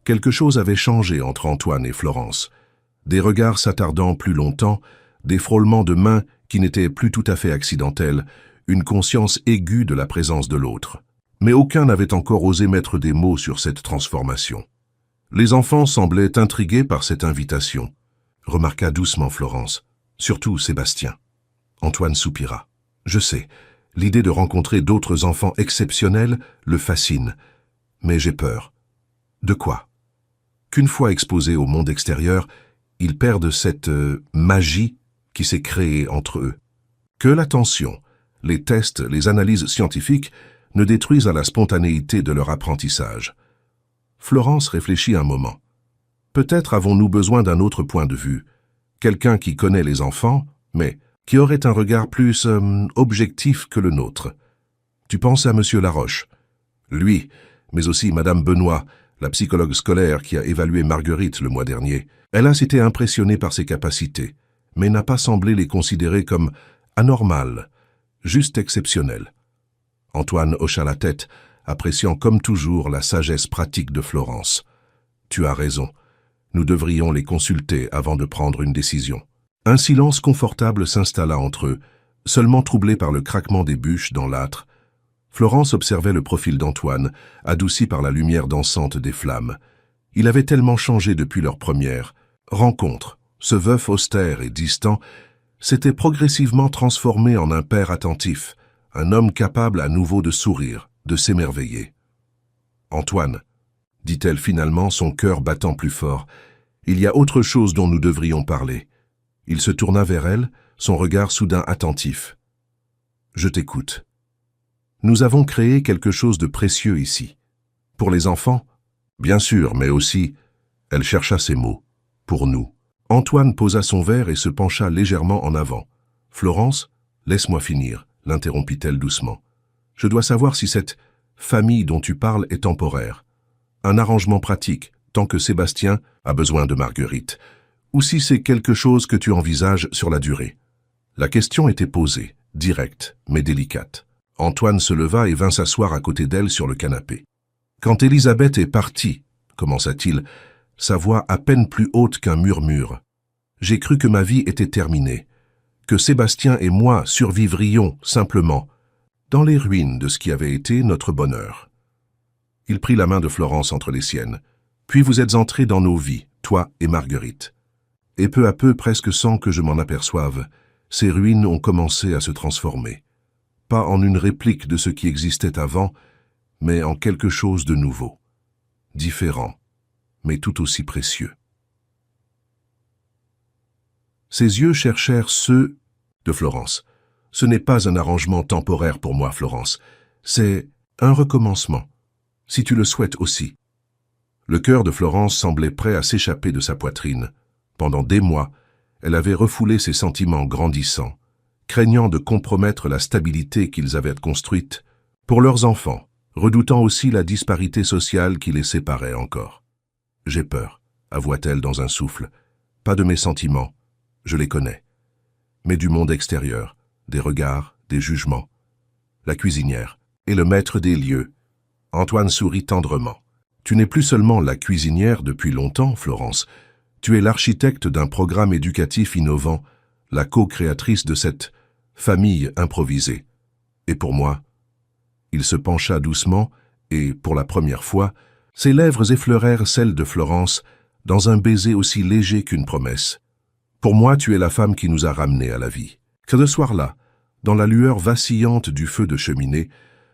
quelque chose avait changé entre Antoine et Florence. Des regards s'attardant plus longtemps, des frôlements de mains qui n'étaient plus tout à fait accidentels, une conscience aiguë de la présence de l'autre. Mais aucun n'avait encore osé mettre des mots sur cette transformation. Les enfants semblaient intrigués par cette invitation, remarqua doucement Florence, surtout Sébastien. Antoine soupira. « Je sais, l'idée de rencontrer d'autres enfants exceptionnels le fascine, mais j'ai peur. » « De quoi ?» Qu'une fois exposés au monde extérieur, ils perdent cette magie qui s'est créée entre eux. Que l'attention, les tests, les analyses scientifiques ne détruisent à la spontanéité de leur apprentissage. Florence réfléchit un moment. Peut-être avons-nous besoin d'un autre point de vue, quelqu'un qui connaît les enfants, mais qui aurait un regard plus objectif que le nôtre. Tu penses à Monsieur Laroche. Lui, mais aussi Madame Benoît, la psychologue scolaire qui a évalué Marguerite le mois dernier. Elle a été impressionnée par ses capacités, mais n'a pas semblé les considérer comme anormales, juste exceptionnelles. Antoine hocha la tête, appréciant comme toujours la sagesse pratique de Florence. « Tu as raison. Nous devrions les consulter avant de prendre une décision. Un silence confortable s'installa entre eux, seulement troublé par le craquement des bûches dans l'âtre. Florence observait le profil d'Antoine, adouci par la lumière dansante des flammes. Il avait tellement changé depuis leur première rencontre. Ce veuf austère et distant s'était progressivement transformé en un père attentif, un homme capable à nouveau de sourire, de s'émerveiller. « Antoine, » dit-elle finalement, son cœur battant plus fort, « il y a autre chose dont nous devrions parler. » Il se tourna vers elle, son regard soudain attentif. « Je t'écoute. » Nous avons créé quelque chose de précieux ici. Pour les enfants, bien sûr, mais aussi, elle chercha ses mots, pour nous. Antoine posa son verre et se pencha légèrement en avant. « Florence, laisse-moi finir, » l'interrompit-elle doucement. « Je dois savoir si cette famille dont tu parles est temporaire. Un arrangement pratique, tant que Sébastien a besoin de Marguerite, ou si c'est quelque chose que tu envisages sur la durée. » La question était posée, directe, mais délicate. Antoine se leva et vint s'asseoir à côté d'elle sur le canapé. « Quand Élisabeth est partie, » commença-t-il, sa voix à peine plus haute qu'un murmure, « j'ai cru que ma vie était terminée, que Sébastien et moi survivrions simplement dans les ruines de ce qui avait été notre bonheur. » Il prit la main de Florence entre les siennes. « Puis vous êtes entrés dans nos vies, toi et Marguerite. Et peu à peu, presque sans que je m'en aperçoive, ces ruines ont commencé à se transformer. Pas en une réplique de ce qui existait avant, mais en quelque chose de nouveau, différent, mais tout aussi précieux. » Ses yeux cherchèrent ceux de Florence. « Ce n'est pas un arrangement temporaire pour moi, Florence. C'est un recommencement, si tu le souhaites aussi. » Le cœur de Florence semblait prêt à s'échapper de sa poitrine. Pendant des mois, elle avait refoulé ses sentiments grandissants, craignant de compromettre la stabilité qu'ils avaient construite pour leurs enfants, redoutant aussi la disparité sociale qui les séparait encore. « J'ai peur, » avoua-t-elle dans un souffle. « Pas de mes sentiments, je les connais, mais du monde extérieur, des regards, des jugements. » La cuisinière et le maître des lieux. Antoine sourit tendrement. « Tu n'es plus seulement la cuisinière depuis longtemps, Florence. Tu es l'architecte d'un programme éducatif innovant, la co-créatrice de cette famille improvisée. Et pour moi, » il se pencha doucement et, pour la première fois, ses lèvres effleurèrent celles de Florence dans un baiser aussi léger qu'une promesse. « Pour moi, tu es la femme qui nous a ramenés à la vie. » Que ce soir-là, dans la lueur vacillante du feu de cheminée,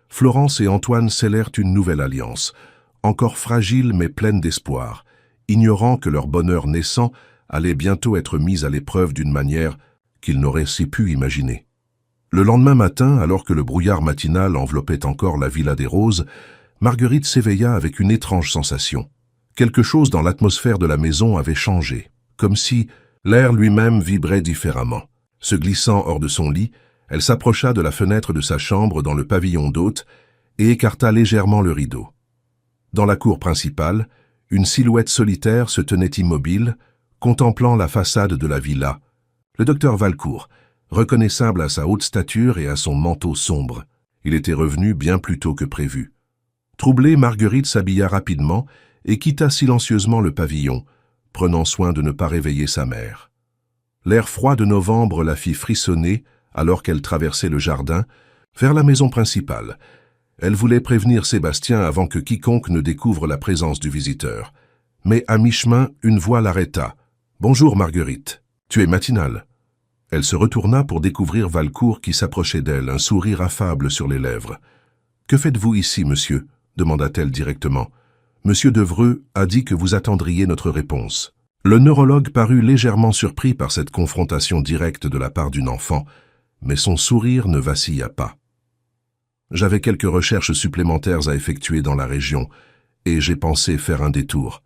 Florence et Antoine scellèrent une nouvelle alliance, encore fragile mais pleine d'espoir, ignorant que leur bonheur naissant allait bientôt être mis à l'épreuve d'une manière qu'ils n'auraient si pu imaginer. Le lendemain matin, alors que le brouillard matinal enveloppait encore la Villa des Roses, Marguerite s'éveilla avec une étrange sensation. Quelque chose dans l'atmosphère de la maison avait changé, comme si l'air lui-même vibrait différemment. Se glissant hors de son lit, elle s'approcha de la fenêtre de sa chambre dans le pavillon d'hôte et écarta légèrement le rideau. Dans la cour principale, une silhouette solitaire se tenait immobile, contemplant la façade de la villa. Le docteur Valcourt, reconnaissable à sa haute stature et à son manteau sombre. Il était revenu bien plus tôt que prévu. Troublée, Marguerite s'habilla rapidement et quitta silencieusement le pavillon, prenant soin de ne pas réveiller sa mère. L'air froid de novembre la fit frissonner alors qu'elle traversait le jardin vers la maison principale. Elle voulait prévenir Sébastien avant que quiconque ne découvre la présence du visiteur. Mais à mi-chemin, une voix l'arrêta. « Bonjour Marguerite, tu es matinale. » Elle se retourna pour découvrir Valcourt qui s'approchait d'elle, un sourire affable sur les lèvres. « Que faites-vous ici, monsieur ?» demanda-t-elle directement. « Monsieur Devreux a dit que vous attendriez notre réponse. » Le neurologue parut légèrement surpris par cette confrontation directe de la part d'une enfant, mais son sourire ne vacilla pas. « J'avais quelques recherches supplémentaires à effectuer dans la région, et j'ai pensé faire un détour. »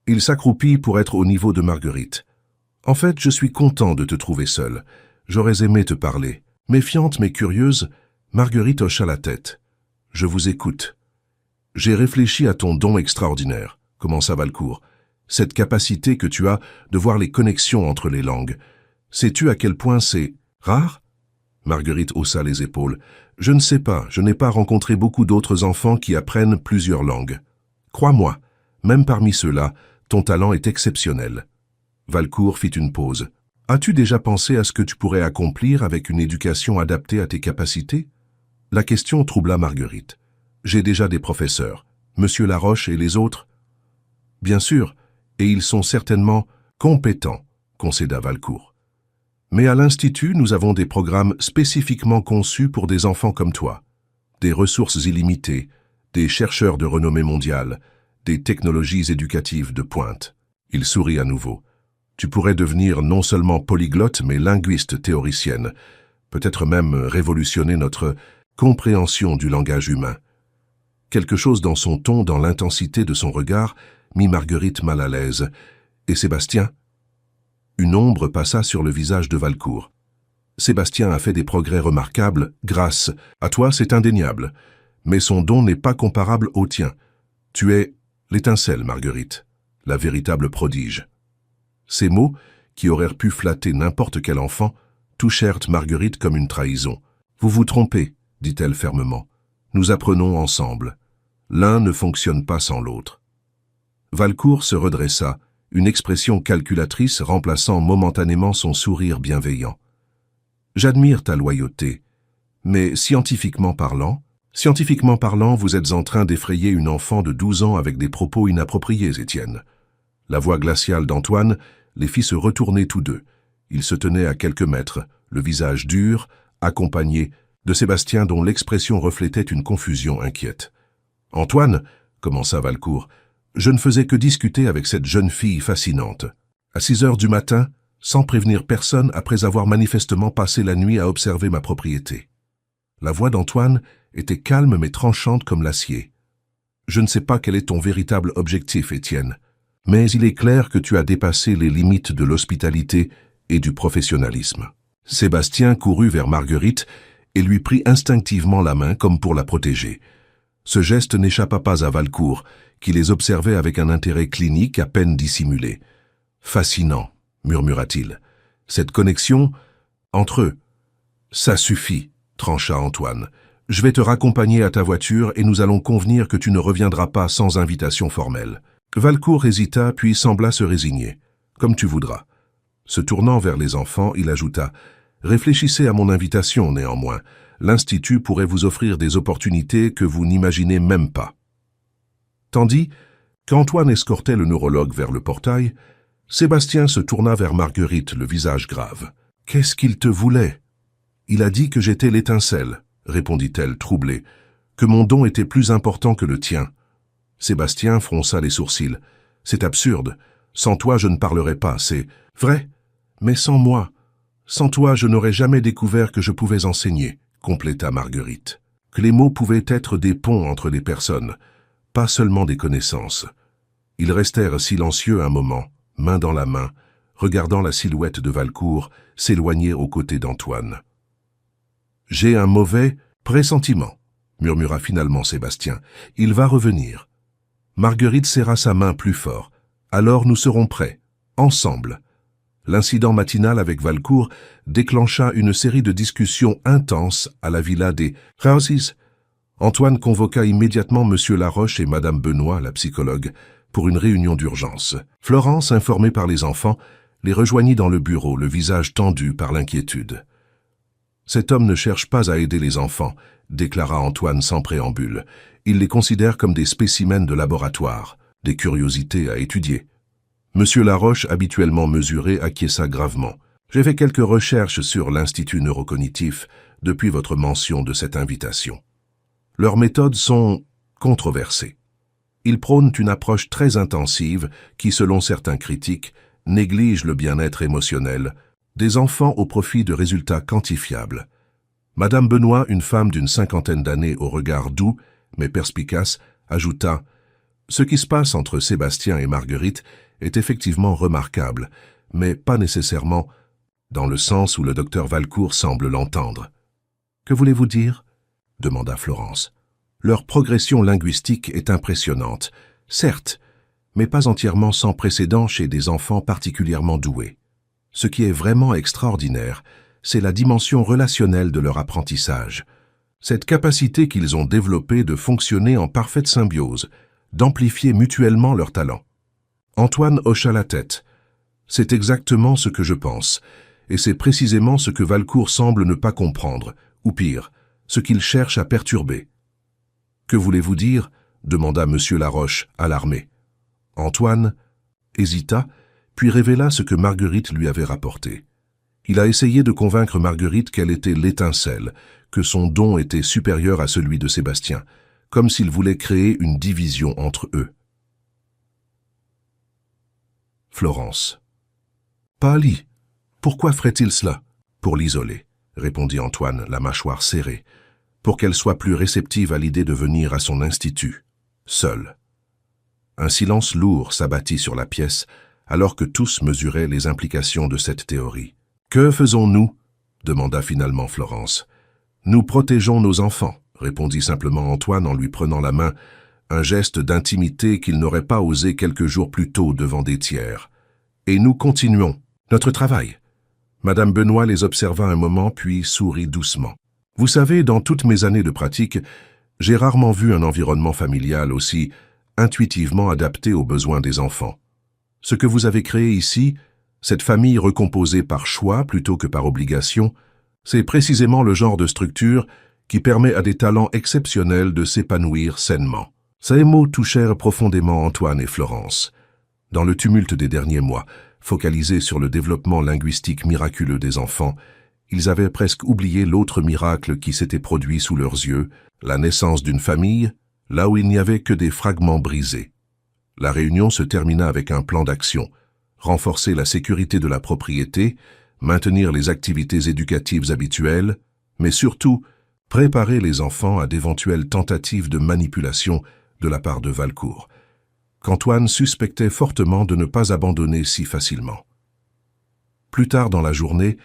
Il s'accroupit pour être au niveau de Marguerite. « En fait, je suis content de te trouver seule. J'aurais aimé te parler. » Méfiante mais curieuse, Marguerite hocha la tête. « Je vous écoute. »« J'ai réfléchi à ton don extraordinaire, » commença Valcourt. « Cette capacité que tu as de voir les connexions entre les langues. Sais-tu à quel point c'est rare ?» Marguerite haussa les épaules. « Je ne sais pas, je n'ai pas rencontré beaucoup d'autres enfants qui apprennent plusieurs langues. Crois-moi, même parmi ceux-là, Ton talent est exceptionnel. Valcourt fit une pause. As-tu déjà pensé à ce que tu pourrais accomplir avec une éducation adaptée à tes capacités? La question troubla Marguerite. J'ai déjà des professeurs, Monsieur Laroche et les autres? Bien sûr, et ils sont certainement compétents, concéda Valcourt. Mais à l'Institut, nous avons des programmes spécifiquement conçus pour des enfants comme toi. Des ressources illimitées, des chercheurs de renommée mondiale, des technologies éducatives de pointe. Il sourit à nouveau. Tu pourrais devenir non seulement polyglotte, mais linguiste théoricienne, peut-être même révolutionner notre compréhension du langage humain. Quelque chose dans son ton, dans l'intensité de son regard, mit Marguerite mal à l'aise. Et Sébastien? Une ombre passa sur le visage de Valcourt. Sébastien a fait des progrès remarquables, grâce à toi, c'est indéniable. Mais son don n'est pas comparable au tien. Tu es l'étincelle, Marguerite, la véritable prodige. Ces mots, qui auraient pu flatter n'importe quel enfant, touchèrent Marguerite comme une trahison. Vous vous trompez, dit-elle fermement. Nous apprenons ensemble. L'un ne fonctionne pas sans l'autre. Valcourt se redressa, une expression calculatrice remplaçant momentanément son sourire bienveillant. J'admire ta loyauté, mais scientifiquement parlant, vous êtes en train d'effrayer une enfant de 12 ans avec des propos inappropriés, Étienne. La voix glaciale d'Antoine les fit se retourner tous deux. Ils se tenaient à quelques mètres, le visage dur, accompagné de Sébastien dont l'expression reflétait une confusion inquiète. « Antoine, commença Valcourt, je ne faisais que discuter avec cette jeune fille fascinante. À 6 heures du matin, sans prévenir personne après avoir manifestement passé la nuit à observer ma propriété. » La voix d'Antoine était calme mais tranchante comme l'acier. « Je ne sais pas quel est ton véritable objectif, Étienne, mais il est clair que tu as dépassé les limites de l'hospitalité et du professionnalisme. » Sébastien courut vers Marguerite et lui prit instinctivement la main comme pour la protéger. Ce geste n'échappa pas à Valcourt, qui les observait avec un intérêt clinique à peine dissimulé. « Fascinant, murmura-t-il. Cette connexion entre eux. Ça suffit, trancha Antoine. Je vais te raccompagner à ta voiture et nous allons convenir que tu ne reviendras pas sans invitation formelle. Valcourt hésita puis sembla se résigner. Comme tu voudras. Se tournant vers les enfants, il ajouta « Réfléchissez à mon invitation néanmoins. L'Institut pourrait vous offrir des opportunités que vous n'imaginez même pas. » Tandis qu'Antoine escortait le neurologue vers le portail, Sébastien se tourna vers Marguerite, le visage grave. « Qu'est-ce qu'il te voulait ?»« Il a dit que j'étais l'étincelle, » répondit-elle, troublée, « que mon don était plus important que le tien. » Sébastien fronça les sourcils. « C'est absurde. Sans toi, je ne parlerais pas, c'est vrai. Mais sans moi, sans toi, je n'aurais jamais découvert que je pouvais enseigner, » compléta Marguerite. Que les mots pouvaient être des ponts entre les personnes, pas seulement des connaissances. Ils restèrent silencieux un moment, main dans la main, regardant la silhouette de Valcourt s'éloigner aux côtés d'Antoine. « J'ai un mauvais pressentiment, » murmura finalement Sébastien. « Il va revenir. » Marguerite serra sa main plus fort. « Alors nous serons prêts, ensemble. » L'incident matinal avec Valcourt déclencha une série de discussions intenses à la villa des Rausis. Antoine convoqua immédiatement Monsieur Laroche et Madame Benoît, la psychologue, pour une réunion d'urgence. Florence, informée par les enfants, les rejoignit dans le bureau, le visage tendu par l'inquiétude. « Cet homme ne cherche pas à aider les enfants, » déclara Antoine sans préambule. « Il les considère comme des spécimens de laboratoire, des curiosités à étudier. » Monsieur Laroche, habituellement mesuré, acquiesça gravement. « J'ai fait quelques recherches sur l'Institut neurocognitif depuis votre mention de cette invitation. Leurs méthodes sont controversées. Ils prônent une approche très intensive qui, selon certains critiques, néglige le bien-être émotionnel des enfants au profit de résultats quantifiables. » Madame Benoît, une femme d'une 50aine d'années au regard doux mais perspicace, ajouta « Ce qui se passe entre Sébastien et Marguerite est effectivement remarquable, mais pas nécessairement dans le sens où le docteur Valcourt semble l'entendre. »« Que voulez-vous dire ?» demanda Florence. « Leur progression linguistique est impressionnante, certes, mais pas entièrement sans précédent chez des enfants particulièrement doués. Ce qui est vraiment extraordinaire, c'est la dimension relationnelle de leur apprentissage, cette capacité qu'ils ont développée de fonctionner en parfaite symbiose, d'amplifier mutuellement leurs talents. Antoine hocha la tête. C'est exactement ce que je pense, et c'est précisément ce que Valcourt semble ne pas comprendre, ou pire, ce qu'il cherche à perturber. « Que voulez-vous dire » demanda M. Laroche, alarmé. Antoine hésita, puis révéla ce que Marguerite lui avait rapporté. Il a essayé de convaincre Marguerite qu'elle était l'étincelle, que son don était supérieur à celui de Sébastien, comme s'il voulait créer une division entre eux. Florence. Pâlit. Pourquoi ferait-il cela? Pour l'isoler, répondit Antoine, la mâchoire serrée, pour qu'elle soit plus réceptive à l'idée de venir à son institut, seule. Un silence lourd s'abattit sur la pièce, alors que tous mesuraient les implications de cette théorie. « Que faisons-nous » demanda finalement Florence. « Nous protégeons nos enfants », répondit simplement Antoine en lui prenant la main, un geste d'intimité qu'il n'aurait pas osé quelques jours plus tôt devant des tiers. « Et nous continuons notre travail. » Madame Benoît les observa un moment, puis sourit doucement. « Vous savez, dans toutes mes années de pratique, j'ai rarement vu un environnement familial aussi intuitivement adapté aux besoins des enfants. Ce que vous avez créé ici, cette famille recomposée par choix plutôt que par obligation, c'est précisément le genre de structure qui permet à des talents exceptionnels de s'épanouir sainement. » Ces mots touchèrent profondément Antoine et Florence. Dans le tumulte des derniers mois, focalisés sur le développement linguistique miraculeux des enfants, ils avaient presque oublié l'autre miracle qui s'était produit sous leurs yeux, la naissance d'une famille, là où il n'y avait que des fragments brisés. La réunion se termina avec un plan d'action, renforcer la sécurité de la propriété, maintenir les activités éducatives habituelles, mais surtout préparer les enfants à d'éventuelles tentatives de manipulation de la part de Valcourt, qu'Antoine suspectait fortement de ne pas abandonner si facilement. Plus tard dans la journée,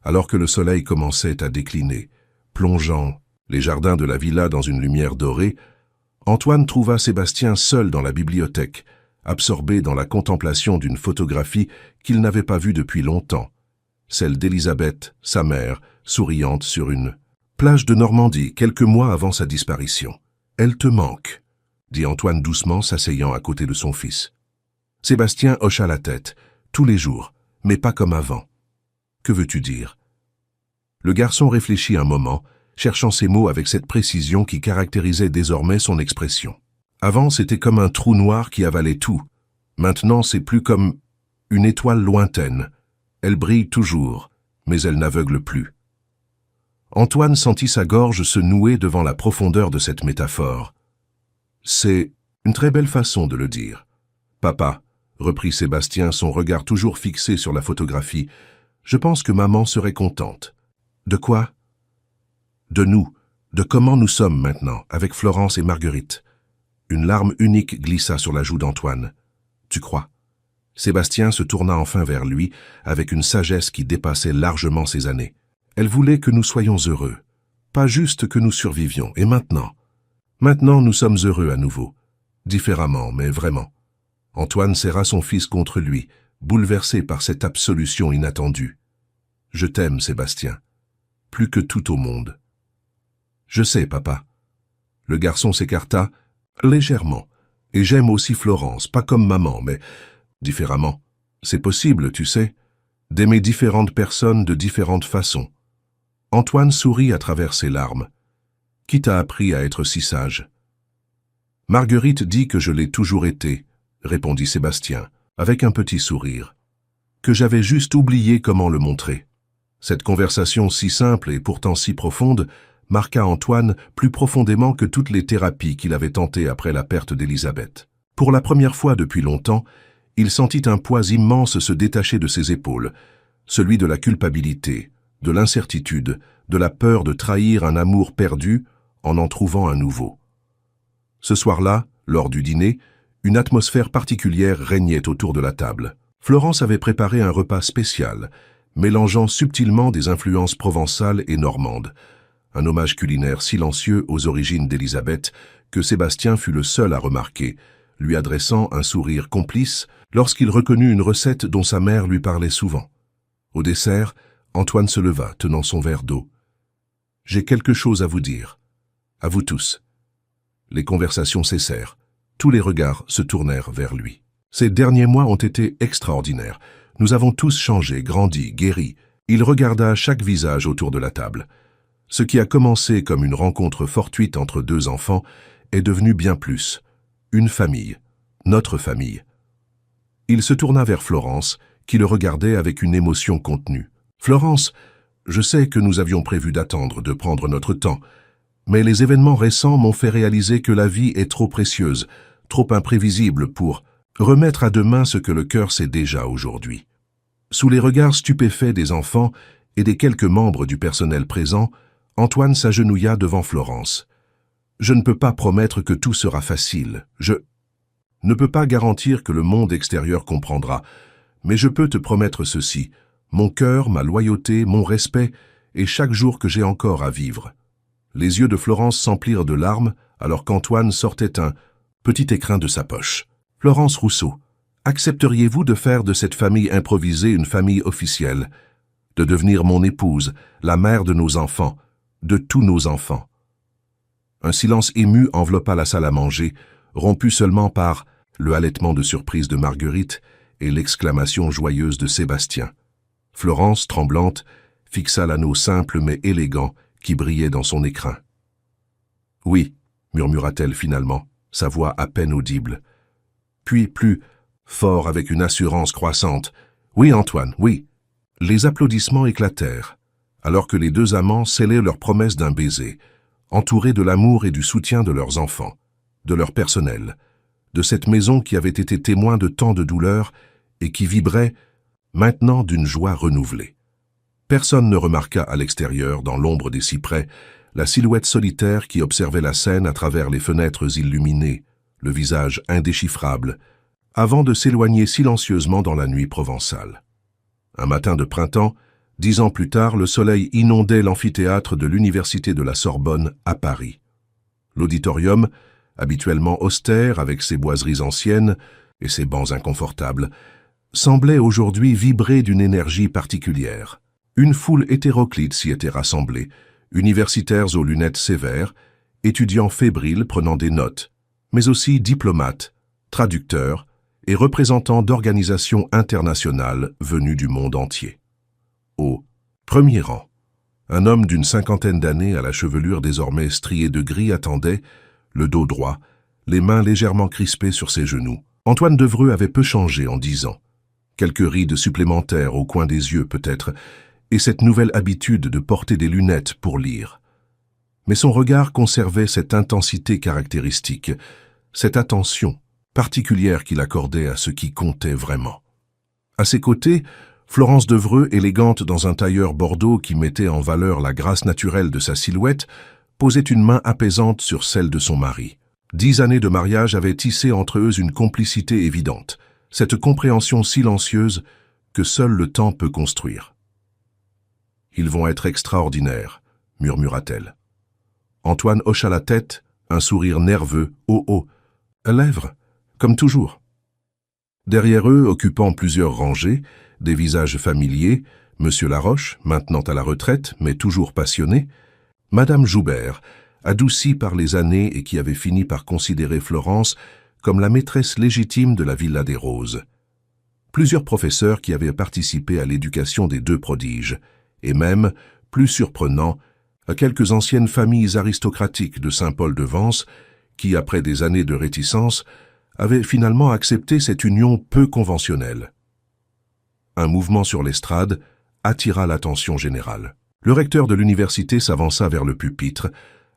alors que le soleil commençait à décliner, plongeant les jardins de la villa dans une lumière dorée, Antoine trouva Sébastien seul dans la bibliothèque, absorbé dans la contemplation d'une photographie qu'il n'avait pas vue depuis longtemps, celle d'Élisabeth, sa mère, souriante sur une plage de Normandie quelques mois avant sa disparition. « Elle te manque », dit Antoine doucement, s'asseyant à côté de son fils. Sébastien hocha la tête, tous les jours, mais pas comme avant. « Que veux-tu dire » Le garçon réfléchit un moment, cherchant ses mots avec cette précision qui caractérisait désormais son expression. Avant, c'était comme un trou noir qui avalait tout. Maintenant, c'est plus comme une étoile lointaine. Elle brille toujours, mais elle n'aveugle plus. Antoine sentit sa gorge se nouer devant la profondeur de cette métaphore. C'est une très belle façon de le dire. « Papa, » reprit Sébastien, son regard toujours fixé sur la photographie, « je pense que maman serait contente. » « De quoi ?»« De nous, de comment nous sommes maintenant, avec Florence et Marguerite. » Une larme unique glissa sur la joue d'Antoine. « Tu crois ?» Sébastien se tourna enfin vers lui, avec une sagesse qui dépassait largement ses années. « Elle voulait que nous soyons heureux, pas juste que nous survivions. Et maintenant ? Maintenant, nous sommes heureux à nouveau. Différemment, mais vraiment. » Antoine serra son fils contre lui, bouleversé par cette absolution inattendue. « Je t'aime, Sébastien. Plus que tout au monde. »« Je sais, papa. » Le garçon s'écarta légèrement. « Et j'aime aussi Florence, pas comme maman, mais différemment. C'est possible, tu sais, d'aimer différentes personnes de différentes façons. » Antoine sourit à travers ses larmes. « Qui t'a appris à être si sage ?»« Marguerite dit que je l'ai toujours été, » répondit Sébastien, avec un petit sourire. « Que j'avais juste oublié comment le montrer. » Cette conversation si simple et pourtant si profonde marqua Antoine plus profondément que toutes les thérapies qu'il avait tentées après la perte d'Élisabeth. Pour la première fois depuis longtemps, il sentit un poids immense se détacher de ses épaules, celui de la culpabilité, de l'incertitude, de la peur de trahir un amour perdu en trouvant un nouveau. Ce soir-là, lors du dîner, une atmosphère particulière régnait autour de la table. Florence avait préparé un repas spécial, mélangeant subtilement des influences provençales et normandes, un hommage culinaire silencieux aux origines d'Élisabeth que Sébastien fut le seul à remarquer, lui adressant un sourire complice lorsqu'il reconnut une recette dont sa mère lui parlait souvent. Au dessert, Antoine se leva, tenant son verre d'eau. « J'ai quelque chose à vous dire. À vous tous. » Les conversations cessèrent. Tous les regards se tournèrent vers lui. Ces derniers mois ont été extraordinaires. Nous avons tous changé, grandi, guéri. Il regarda chaque visage autour de la table. Ce qui a commencé comme une rencontre fortuite entre deux enfants est devenu bien plus. Une famille. Notre famille. Il se tourna vers Florence, qui le regardait avec une émotion contenue. « Florence, je sais que nous avions prévu d'attendre, de prendre notre temps, mais les événements récents m'ont fait réaliser que la vie est trop précieuse, trop imprévisible pour remettre à demain ce que le cœur sait déjà aujourd'hui. » Sous les regards stupéfaits des enfants et des quelques membres du personnel présent, Antoine s'agenouilla devant Florence. « Je ne peux pas promettre que tout sera facile. Je ne peux pas garantir que le monde extérieur comprendra, mais je peux te promettre ceci, mon cœur, ma loyauté, mon respect, et chaque jour que j'ai encore à vivre. » Les yeux de Florence s'emplirent de larmes alors qu'Antoine sortait un petit écrin de sa poche. « Florence Rousseau, accepteriez-vous de faire de cette famille improvisée une famille officielle, de devenir mon épouse, la mère de nos enfants, de tous nos enfants ?» Un silence ému enveloppa la salle à manger, rompu seulement par le halètement de surprise de Marguerite et l'exclamation joyeuse de Sébastien. Florence, tremblante, fixa l'anneau simple mais élégant qui brillait dans son écrin. « Oui » murmura-t-elle finalement, sa voix à peine audible. Puis plus fort avec une assurance croissante. « Oui, Antoine, oui. » Les applaudissements éclatèrent, alors que les deux amants scellaient leur promesse d'un baiser, entourés de l'amour et du soutien de leurs enfants, de leur personnel, de cette maison qui avait été témoin de tant de douleurs et qui vibrait maintenant d'une joie renouvelée. Personne ne remarqua à l'extérieur, dans l'ombre des cyprès, la silhouette solitaire qui observait la scène à travers les fenêtres illuminées, le visage indéchiffrable, avant de s'éloigner silencieusement dans la nuit provençale. Un matin de printemps, 10 ans plus tard, le soleil inondait l'amphithéâtre de l'Université de la Sorbonne à Paris. L'auditorium, habituellement austère avec ses boiseries anciennes et ses bancs inconfortables, semblait aujourd'hui vibrer d'une énergie particulière. Une foule hétéroclite s'y était rassemblée, universitaires aux lunettes sévères, étudiants fébriles prenant des notes, mais aussi diplomates, traducteurs et représentants d'organisations internationales venues du monde entier. Au premier rang, un homme d'une 50aine d'années à la chevelure désormais striée de gris attendait, le dos droit, les mains légèrement crispées sur ses genoux. Antoine Devreux avait peu changé en 10 ans. Quelques rides supplémentaires au coin des yeux peut-être, et cette nouvelle habitude de porter des lunettes pour lire. Mais son regard conservait cette intensité caractéristique, cette attention particulière qu'il accordait à ce qui comptait vraiment. À ses côtés, Florence Devreux, élégante dans un tailleur bordeaux qui mettait en valeur la grâce naturelle de sa silhouette, posait une main apaisante sur celle de son mari. 10 années de mariage avaient tissé entre eux une complicité évidente, cette compréhension silencieuse que seul le temps peut construire. « Ils vont être extraordinaires », murmura-t-elle. Antoine hocha la tête, un sourire nerveux, à lèvres, comme toujours. Derrière eux, occupant plusieurs rangées, des visages familiers, Monsieur Laroche, maintenant à la retraite, mais toujours passionné, Madame Joubert, adoucie par les années et qui avait fini par considérer Florence comme la maîtresse légitime de la Villa des Roses. Plusieurs professeurs qui avaient participé à l'éducation des deux prodiges, et même, plus surprenant, à quelques anciennes familles aristocratiques de Saint-Paul-de-Vence qui, après des années de réticence, avaient finalement accepté cette union peu conventionnelle. Un mouvement sur l'estrade attira l'attention générale. Le recteur de l'université s'avança vers le pupitre,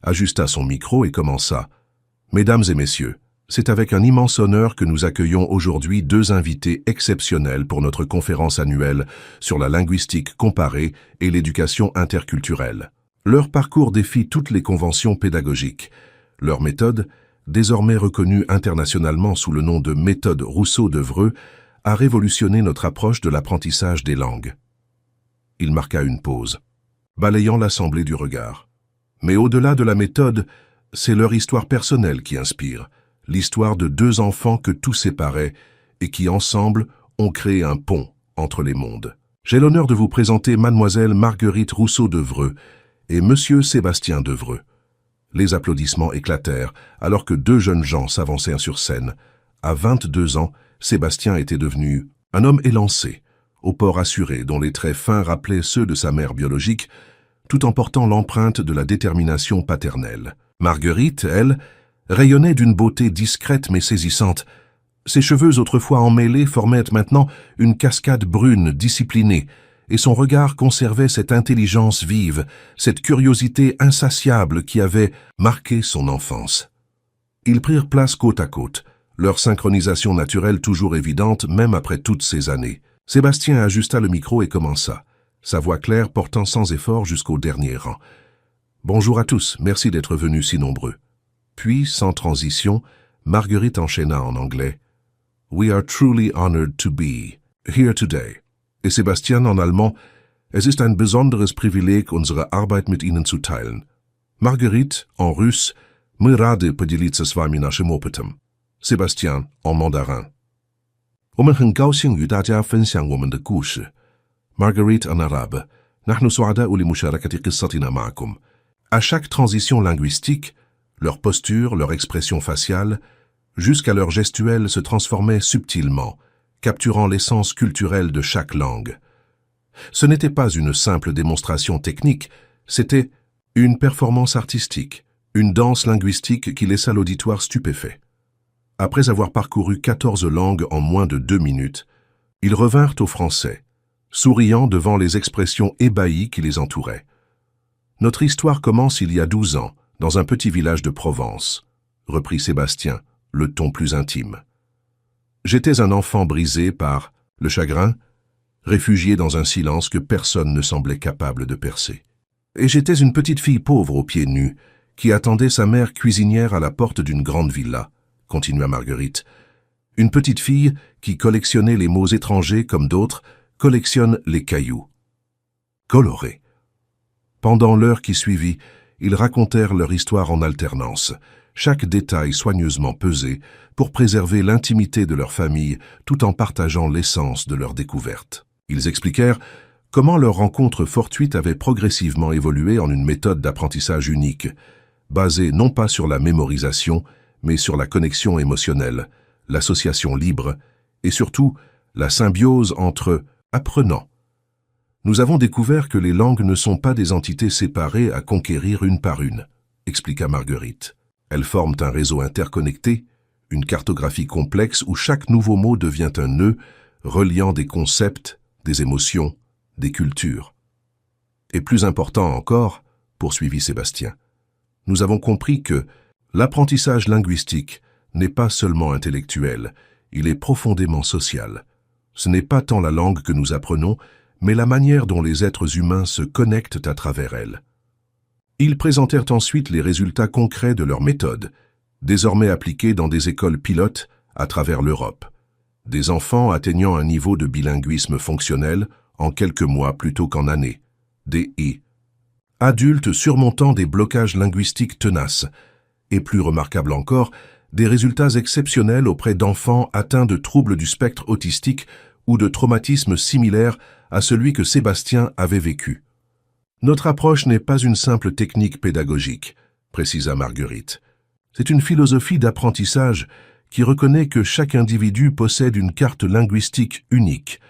ajusta son micro et commença. « Mesdames et messieurs, c'est avec un immense honneur que nous accueillons aujourd'hui 2 invités exceptionnels pour notre conférence annuelle sur la linguistique comparée et l'éducation interculturelle. Leur parcours défie toutes les conventions pédagogiques. Leur méthode, désormais reconnue internationalement sous le nom de méthode Rousseau-Devreux, a révolutionné notre approche de l'apprentissage des langues. » Il marqua une pause, balayant l'assemblée du regard. Mais au-delà de la méthode, c'est leur histoire personnelle qui inspire, l'histoire de 2 enfants que tout séparait et qui, ensemble, ont créé un pont entre les mondes. J'ai l'honneur de vous présenter Mademoiselle Marguerite Rousseau-Devreux et Monsieur Sébastien Devreux. Les applaudissements éclatèrent alors que 2 jeunes gens s'avancèrent sur scène. À 22 ans, Sébastien était devenu un homme élancé, au port assuré, dont les traits fins rappelaient ceux de sa mère biologique, tout en portant l'empreinte de la détermination paternelle. Marguerite, elle, rayonnait d'une beauté discrète mais saisissante. Ses cheveux autrefois emmêlés formaient maintenant une cascade brune, disciplinée, et son regard conservait cette intelligence vive, cette curiosité insatiable qui avait marqué son enfance. Ils prirent place côte à côte, leur synchronisation naturelle toujours évidente même après toutes ces années. Sébastien ajusta le micro et commença, sa voix claire portant sans effort jusqu'au dernier rang. « Bonjour à tous, merci d'être venus si nombreux. » Puis, sans transition, Marguerite enchaîna en anglais. « We are truly honored to be here today. » Et Sébastien en allemand. « Es ist ein besonderes Privileg, unsere Arbeit mit Ihnen zu teilen. » Marguerite en russe. « Мы рады поделиться с вами нашим опытом. » Sébastien en mandarin. «我们很高兴与大家分享我们的故事。» Marguerite en arabe. « نحن سعداء لمشاركة قصتنا معكم. » À chaque transition linguistique, leur posture, leur expression faciale, jusqu'à leur gestuelle se transformaient subtilement, capturant l'essence culturelle de chaque langue. Ce n'était pas une simple démonstration technique, c'était une performance artistique, une danse linguistique qui laissa l'auditoire stupéfait. Après avoir parcouru 14 langues en moins de 2 minutes, ils revinrent au français, souriant devant les expressions ébahies qui les entouraient. Notre histoire commence il y a 12 ans, dans un petit village de Provence, reprit Sébastien, le ton plus intime. J'étais un enfant brisé par le chagrin, réfugié dans un silence que personne ne semblait capable de percer. Et j'étais une petite fille pauvre aux pieds nus, qui attendait sa mère cuisinière à la porte d'une grande villa, continua Marguerite. Une petite fille qui collectionnait les mots étrangers comme d'autres collectionnent les cailloux. Colorés. Pendant l'heure qui suivit, ils racontèrent leur histoire en alternance, chaque détail soigneusement pesé pour préserver l'intimité de leur famille tout en partageant l'essence de leur découverte. Ils expliquèrent comment leur rencontre fortuite avait progressivement évolué en une méthode d'apprentissage unique, basée non pas sur la mémorisation, mais sur la connexion émotionnelle, l'association libre et surtout la symbiose entre apprenants. Nous avons découvert que les langues ne sont pas des entités séparées à conquérir une par une, expliqua Marguerite. Elles forment un réseau interconnecté, une cartographie complexe où chaque nouveau mot devient un nœud reliant des concepts, des émotions, des cultures. Et plus important encore, poursuivit Sébastien, nous avons compris que l'apprentissage linguistique n'est pas seulement intellectuel, il est profondément social. Ce n'est pas tant la langue que nous apprenons, mais la manière dont les êtres humains se connectent à travers elle. Ils présentèrent ensuite les résultats concrets de leur méthode, désormais appliquée dans des écoles pilotes à travers l'Europe. Des enfants atteignant un niveau de bilinguisme fonctionnel en quelques mois plutôt qu'en années. Des adultes surmontant des blocages linguistiques tenaces. Et plus remarquable encore, des résultats exceptionnels auprès d'enfants atteints de troubles du spectre autistique ou de traumatismes similaires à celui que Sébastien avait vécu. Notre approche n'est pas une simple technique pédagogique, précisa Marguerite. C'est une philosophie d'apprentissage qui reconnaît que chaque individu possède une carte linguistique unique,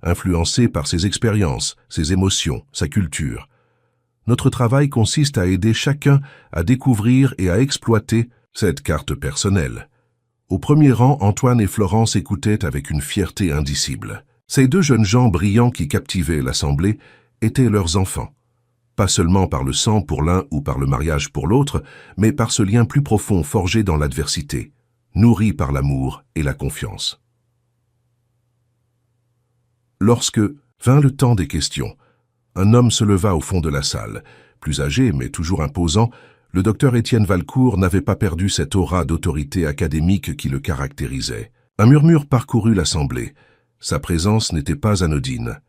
influencée par ses expériences, ses émotions, sa culture. Notre travail consiste à aider chacun à découvrir et à exploiter cette carte personnelle. Au premier rang, Antoine et Florence écoutaient avec une fierté indicible. Ces deux jeunes gens brillants qui captivaient l'assemblée étaient leurs enfants. Pas seulement par le sang pour l'un ou par le mariage pour l'autre, mais par ce lien plus profond forgé dans l'adversité, nourri par l'amour et la confiance. Lorsque vint le temps des questions, un homme se leva au fond de la salle. Plus âgé, mais toujours imposant, le docteur Étienne Valcourt n'avait pas perdu cette aura d'autorité académique qui le caractérisait. Un murmure parcourut l'assemblée. Sa présence n'était pas anodine.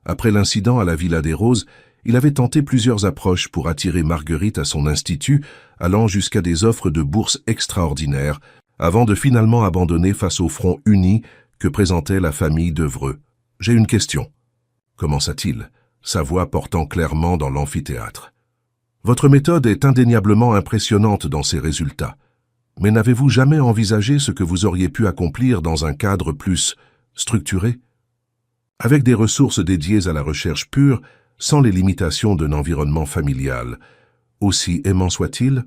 Après l'incident à la Villa des Roses, il avait tenté plusieurs approches pour attirer Marguerite à son institut, allant jusqu'à des offres de bourse extraordinaires, avant de finalement abandonner face au front uni que présentait la famille Devreux. « J'ai une question », commença-t-il, sa voix portant clairement dans l'amphithéâtre. « Votre méthode est indéniablement impressionnante dans ses résultats. Mais n'avez-vous jamais envisagé ce que vous auriez pu accomplir dans un cadre plus structuré? Avec des ressources dédiées à la recherche pure, sans les limitations d'un environnement familial, aussi aimant soit-il?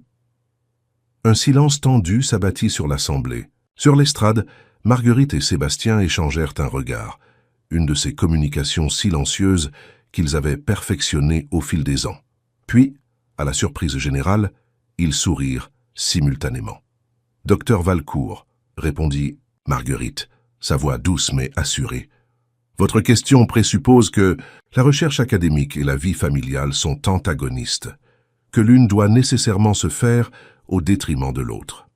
Un silence tendu s'abattit sur l'assemblée. Sur l'estrade, Marguerite et Sébastien échangèrent un regard, une de ces communications silencieuses qu'ils avaient perfectionnées au fil des ans. Puis, à la surprise générale, ils sourirent simultanément. « Docteur Valcourt, » répondit Marguerite, sa voix douce mais assurée. « Votre question présuppose que la recherche académique et la vie familiale sont antagonistes, que l'une doit nécessairement se faire au détriment de l'autre.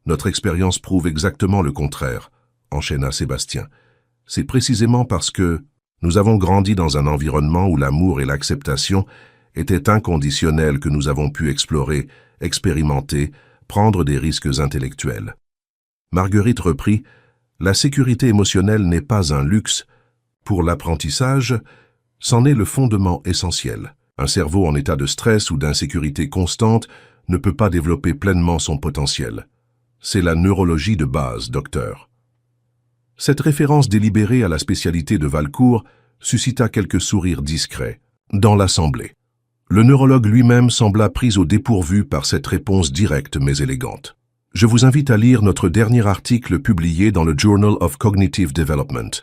Notre expérience prouve exactement le contraire, » enchaîna Sébastien. « C'est précisément parce que nous avons grandi dans un environnement où l'amour et l'acceptation étaient inconditionnels que nous avons pu explorer, expérimenter, prendre des risques intellectuels. » Marguerite reprit, « La sécurité émotionnelle n'est pas un luxe. Pour l'apprentissage, c'en est le fondement essentiel. Un cerveau en état de stress ou d'insécurité constante ne peut pas développer pleinement son potentiel. C'est la neurologie de base, docteur. » Cette référence délibérée à la spécialité de Valcourt suscita quelques sourires discrets dans l'assemblée. Le neurologue lui-même sembla pris au dépourvu par cette réponse directe mais élégante. « Je vous invite à lire notre dernier article publié dans le Journal of Cognitive Development, »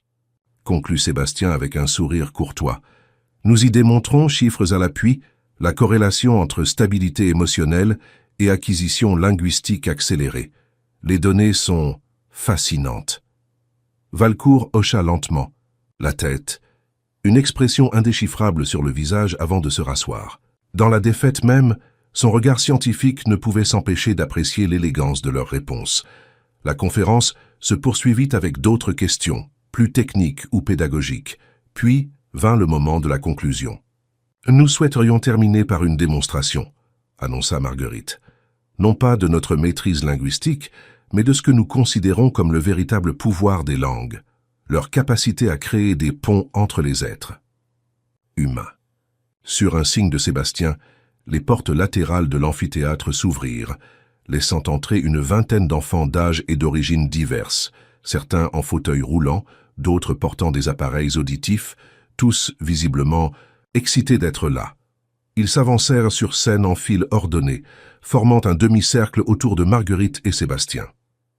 conclut Sébastien avec un sourire courtois. « Nous y démontrons, chiffres à l'appui, la corrélation entre stabilité émotionnelle et acquisition linguistique accélérée. Les données sont fascinantes. » Valcourt hocha lentement la tête, une expression indéchiffrable sur le visage avant de se rasseoir. Dans la défaite même, son regard scientifique ne pouvait s'empêcher d'apprécier l'élégance de leurs réponses. La conférence se poursuivit avec d'autres questions, plus techniques ou pédagogiques, puis vint le moment de la conclusion. « Nous souhaiterions terminer par une démonstration, » annonça Marguerite. « Non pas de notre maîtrise linguistique, mais de ce que nous considérons comme le véritable pouvoir des langues, leur capacité à créer des ponts entre les êtres humains. » Sur un signe de Sébastien, les portes latérales de l'amphithéâtre s'ouvrirent, laissant entrer une vingtaine d'enfants d'âge et d'origines diverses, certains en fauteuil roulant, d'autres portant des appareils auditifs, tous visiblement excités d'être là. Ils s'avancèrent sur scène en file ordonnée, formant un demi-cercle autour de Marguerite et Sébastien.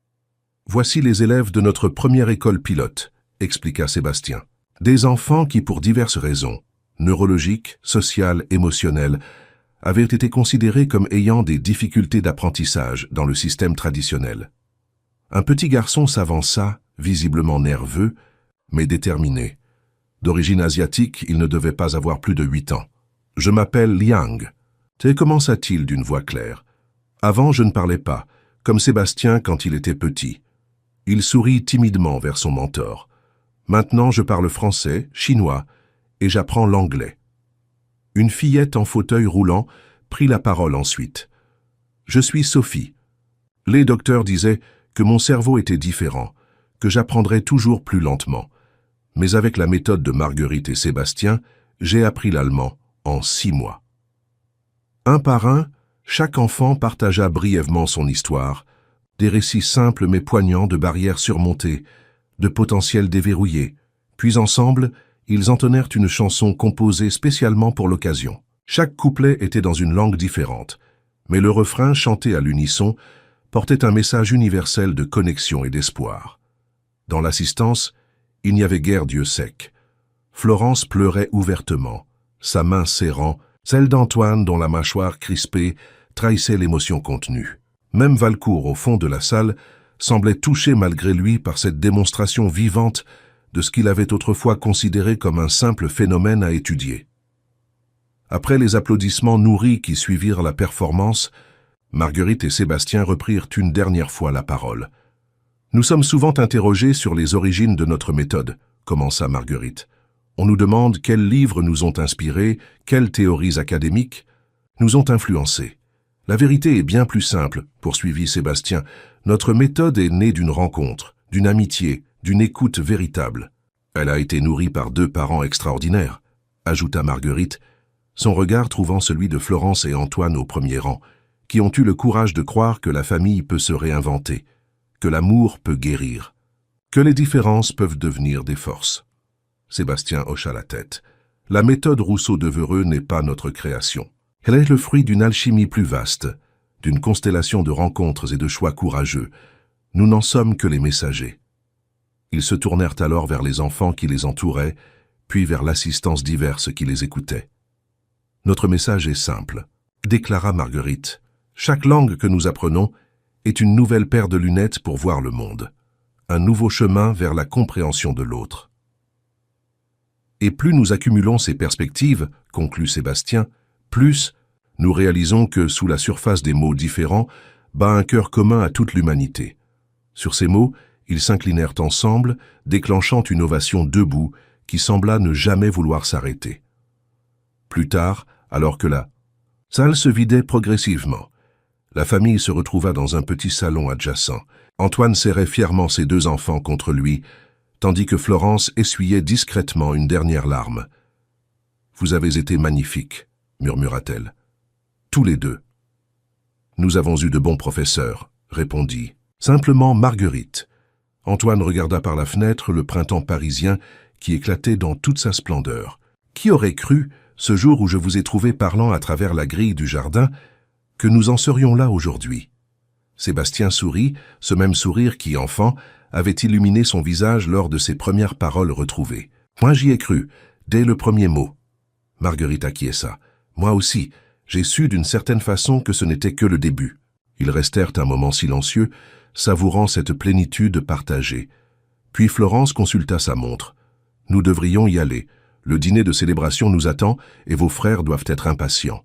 « Voici les élèves de notre première école pilote, » expliqua Sébastien. « Des enfants qui, pour diverses raisons, neurologiques, sociales, émotionnelles, avaient été considérés comme ayant des difficultés d'apprentissage dans le système traditionnel. Un petit garçon s'avança, visiblement nerveux, mais déterminé. D'origine asiatique, il ne devait pas avoir plus de 8 ans. « Je m'appelle Liang. » commença-t-il d'une voix claire. « Avant, je ne parlais pas, comme Sébastien quand il était petit. » Il sourit timidement vers son mentor. « Maintenant, je parle français, chinois, et j'apprends l'anglais. » Une fillette en fauteuil roulant prit la parole ensuite. « Je suis Sophie. Les docteurs disaient que mon cerveau était différent, que j'apprendrais toujours plus lentement. Mais avec la méthode de Marguerite et Sébastien, j'ai appris l'allemand en 6 mois. » Un par un, chaque enfant partagea brièvement son histoire, des récits simples mais poignants de barrières surmontées, de potentiels déverrouillés. Puis ensemble, ils entonnèrent une chanson composée spécialement pour l'occasion. Chaque couplet était dans une langue différente, mais le refrain, chanté à l'unisson, portait un message universel de connexion et d'espoir. Dans l'assistance, il n'y avait guère d'yeux secs. Florence pleurait ouvertement, sa main serrant, celle d'Antoine dont la mâchoire crispée trahissait l'émotion contenue. Même Valcourt, au fond de la salle, semblait touché malgré lui par cette démonstration vivante de ce qu'il avait autrefois considéré comme un simple phénomène à étudier. Après les applaudissements nourris qui suivirent la performance, Marguerite et Sébastien reprirent une dernière fois la parole. « Nous sommes souvent interrogés sur les origines de notre méthode, » commença Marguerite. « On nous demande quels livres nous ont inspirés, quelles théories académiques nous ont influencés. La vérité est bien plus simple, » poursuivit Sébastien. « Notre méthode est née d'une rencontre, d'une amitié, d'une écoute véritable. Elle a été nourrie par 2 parents extraordinaires, » ajouta Marguerite, son regard trouvant celui de Florence et Antoine au premier rang, qui ont eu le courage de croire que la famille peut se réinventer, que l'amour peut guérir, que les différences peuvent devenir des forces. Sébastien hocha la tête. La méthode Rousseau-Devereux n'est pas notre création. Elle est le fruit d'une alchimie plus vaste, d'une constellation de rencontres et de choix courageux. Nous n'en sommes que les messagers. Ils se tournèrent alors vers les enfants qui les entouraient, puis vers l'assistance diverse qui les écoutait. « Notre message est simple », déclara Marguerite. « Chaque langue que nous apprenons est une nouvelle paire de lunettes pour voir le monde, un nouveau chemin vers la compréhension de l'autre. Et plus nous accumulons ces perspectives, conclut Sébastien, plus nous réalisons que sous la surface des mots différents bat un cœur commun à toute l'humanité. Sur ces mots, ils s'inclinèrent ensemble, déclenchant une ovation debout qui sembla ne jamais vouloir s'arrêter. Plus tard, alors que la salle se vidait progressivement, la famille se retrouva dans un petit salon adjacent. Antoine serrait fièrement ses 2 enfants contre lui, tandis que Florence essuyait discrètement une dernière larme. « Vous avez été magnifiques », murmura-t-elle. « Tous les 2. »« Nous avons eu de bons professeurs », répondit simplement Marguerite. Antoine regarda par la fenêtre le printemps parisien qui éclatait dans toute sa splendeur. « Qui aurait cru, ce jour où je vous ai trouvé parlant à travers la grille du jardin, que nous en serions là aujourd'hui ?» Sébastien sourit, ce même sourire qui, enfant, avait illuminé son visage lors de ses premières paroles retrouvées. « Moi j'y ai cru, dès le premier mot. » Marguerite acquiesça. « Moi aussi, j'ai su d'une certaine façon que ce n'était que le début. » Ils restèrent un moment silencieux, savourant cette plénitude partagée. Puis Florence consulta sa montre. « Nous devrions y aller. Le dîner de célébration nous attend et vos frères doivent être impatients. »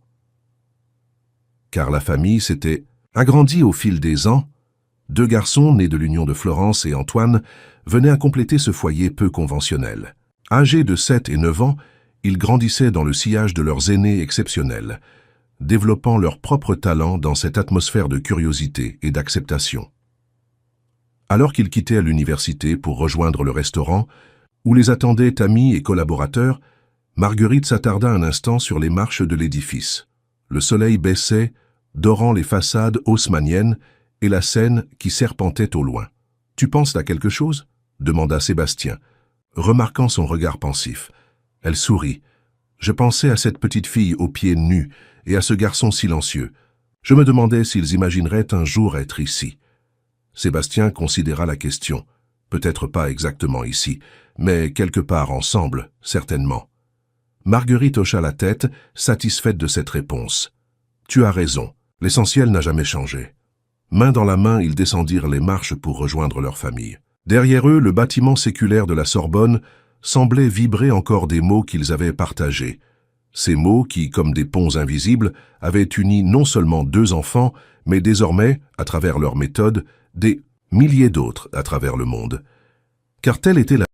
Car la famille s'était agrandie au fil des ans. 2 garçons, nés de l'union de Florence et Antoine, venaient à compléter ce foyer peu conventionnel. Âgés de 7 et 9 ans, ils grandissaient dans le sillage de leurs aînés exceptionnels, développant leur propre talent dans cette atmosphère de curiosité et d'acceptation. Alors qu'ils quittaient l'université pour rejoindre le restaurant, où les attendaient amis et collaborateurs, Marguerite s'attarda un instant sur les marches de l'édifice. Le soleil baissait, dorant les façades haussmanniennes et la Seine qui serpentait au loin. « Tu penses à quelque chose ?» demanda Sébastien, remarquant son regard pensif. Elle sourit. « Je pensais à cette petite fille aux pieds nus et à ce garçon silencieux. Je me demandais s'ils imagineraient un jour être ici. » Sébastien considéra la question. Peut-être pas exactement ici, mais quelque part ensemble, certainement. Marguerite hocha la tête, satisfaite de cette réponse. « Tu as raison, l'essentiel n'a jamais changé. » Main dans la main, ils descendirent les marches pour rejoindre leur famille. Derrière eux, le bâtiment séculaire de la Sorbonne semblait vibrer encore des mots qu'ils avaient partagés. Ces mots qui, comme des ponts invisibles, avaient uni non seulement 2 enfants, mais désormais, à travers leur méthode, des milliers d'autres à travers le monde. Car telle était la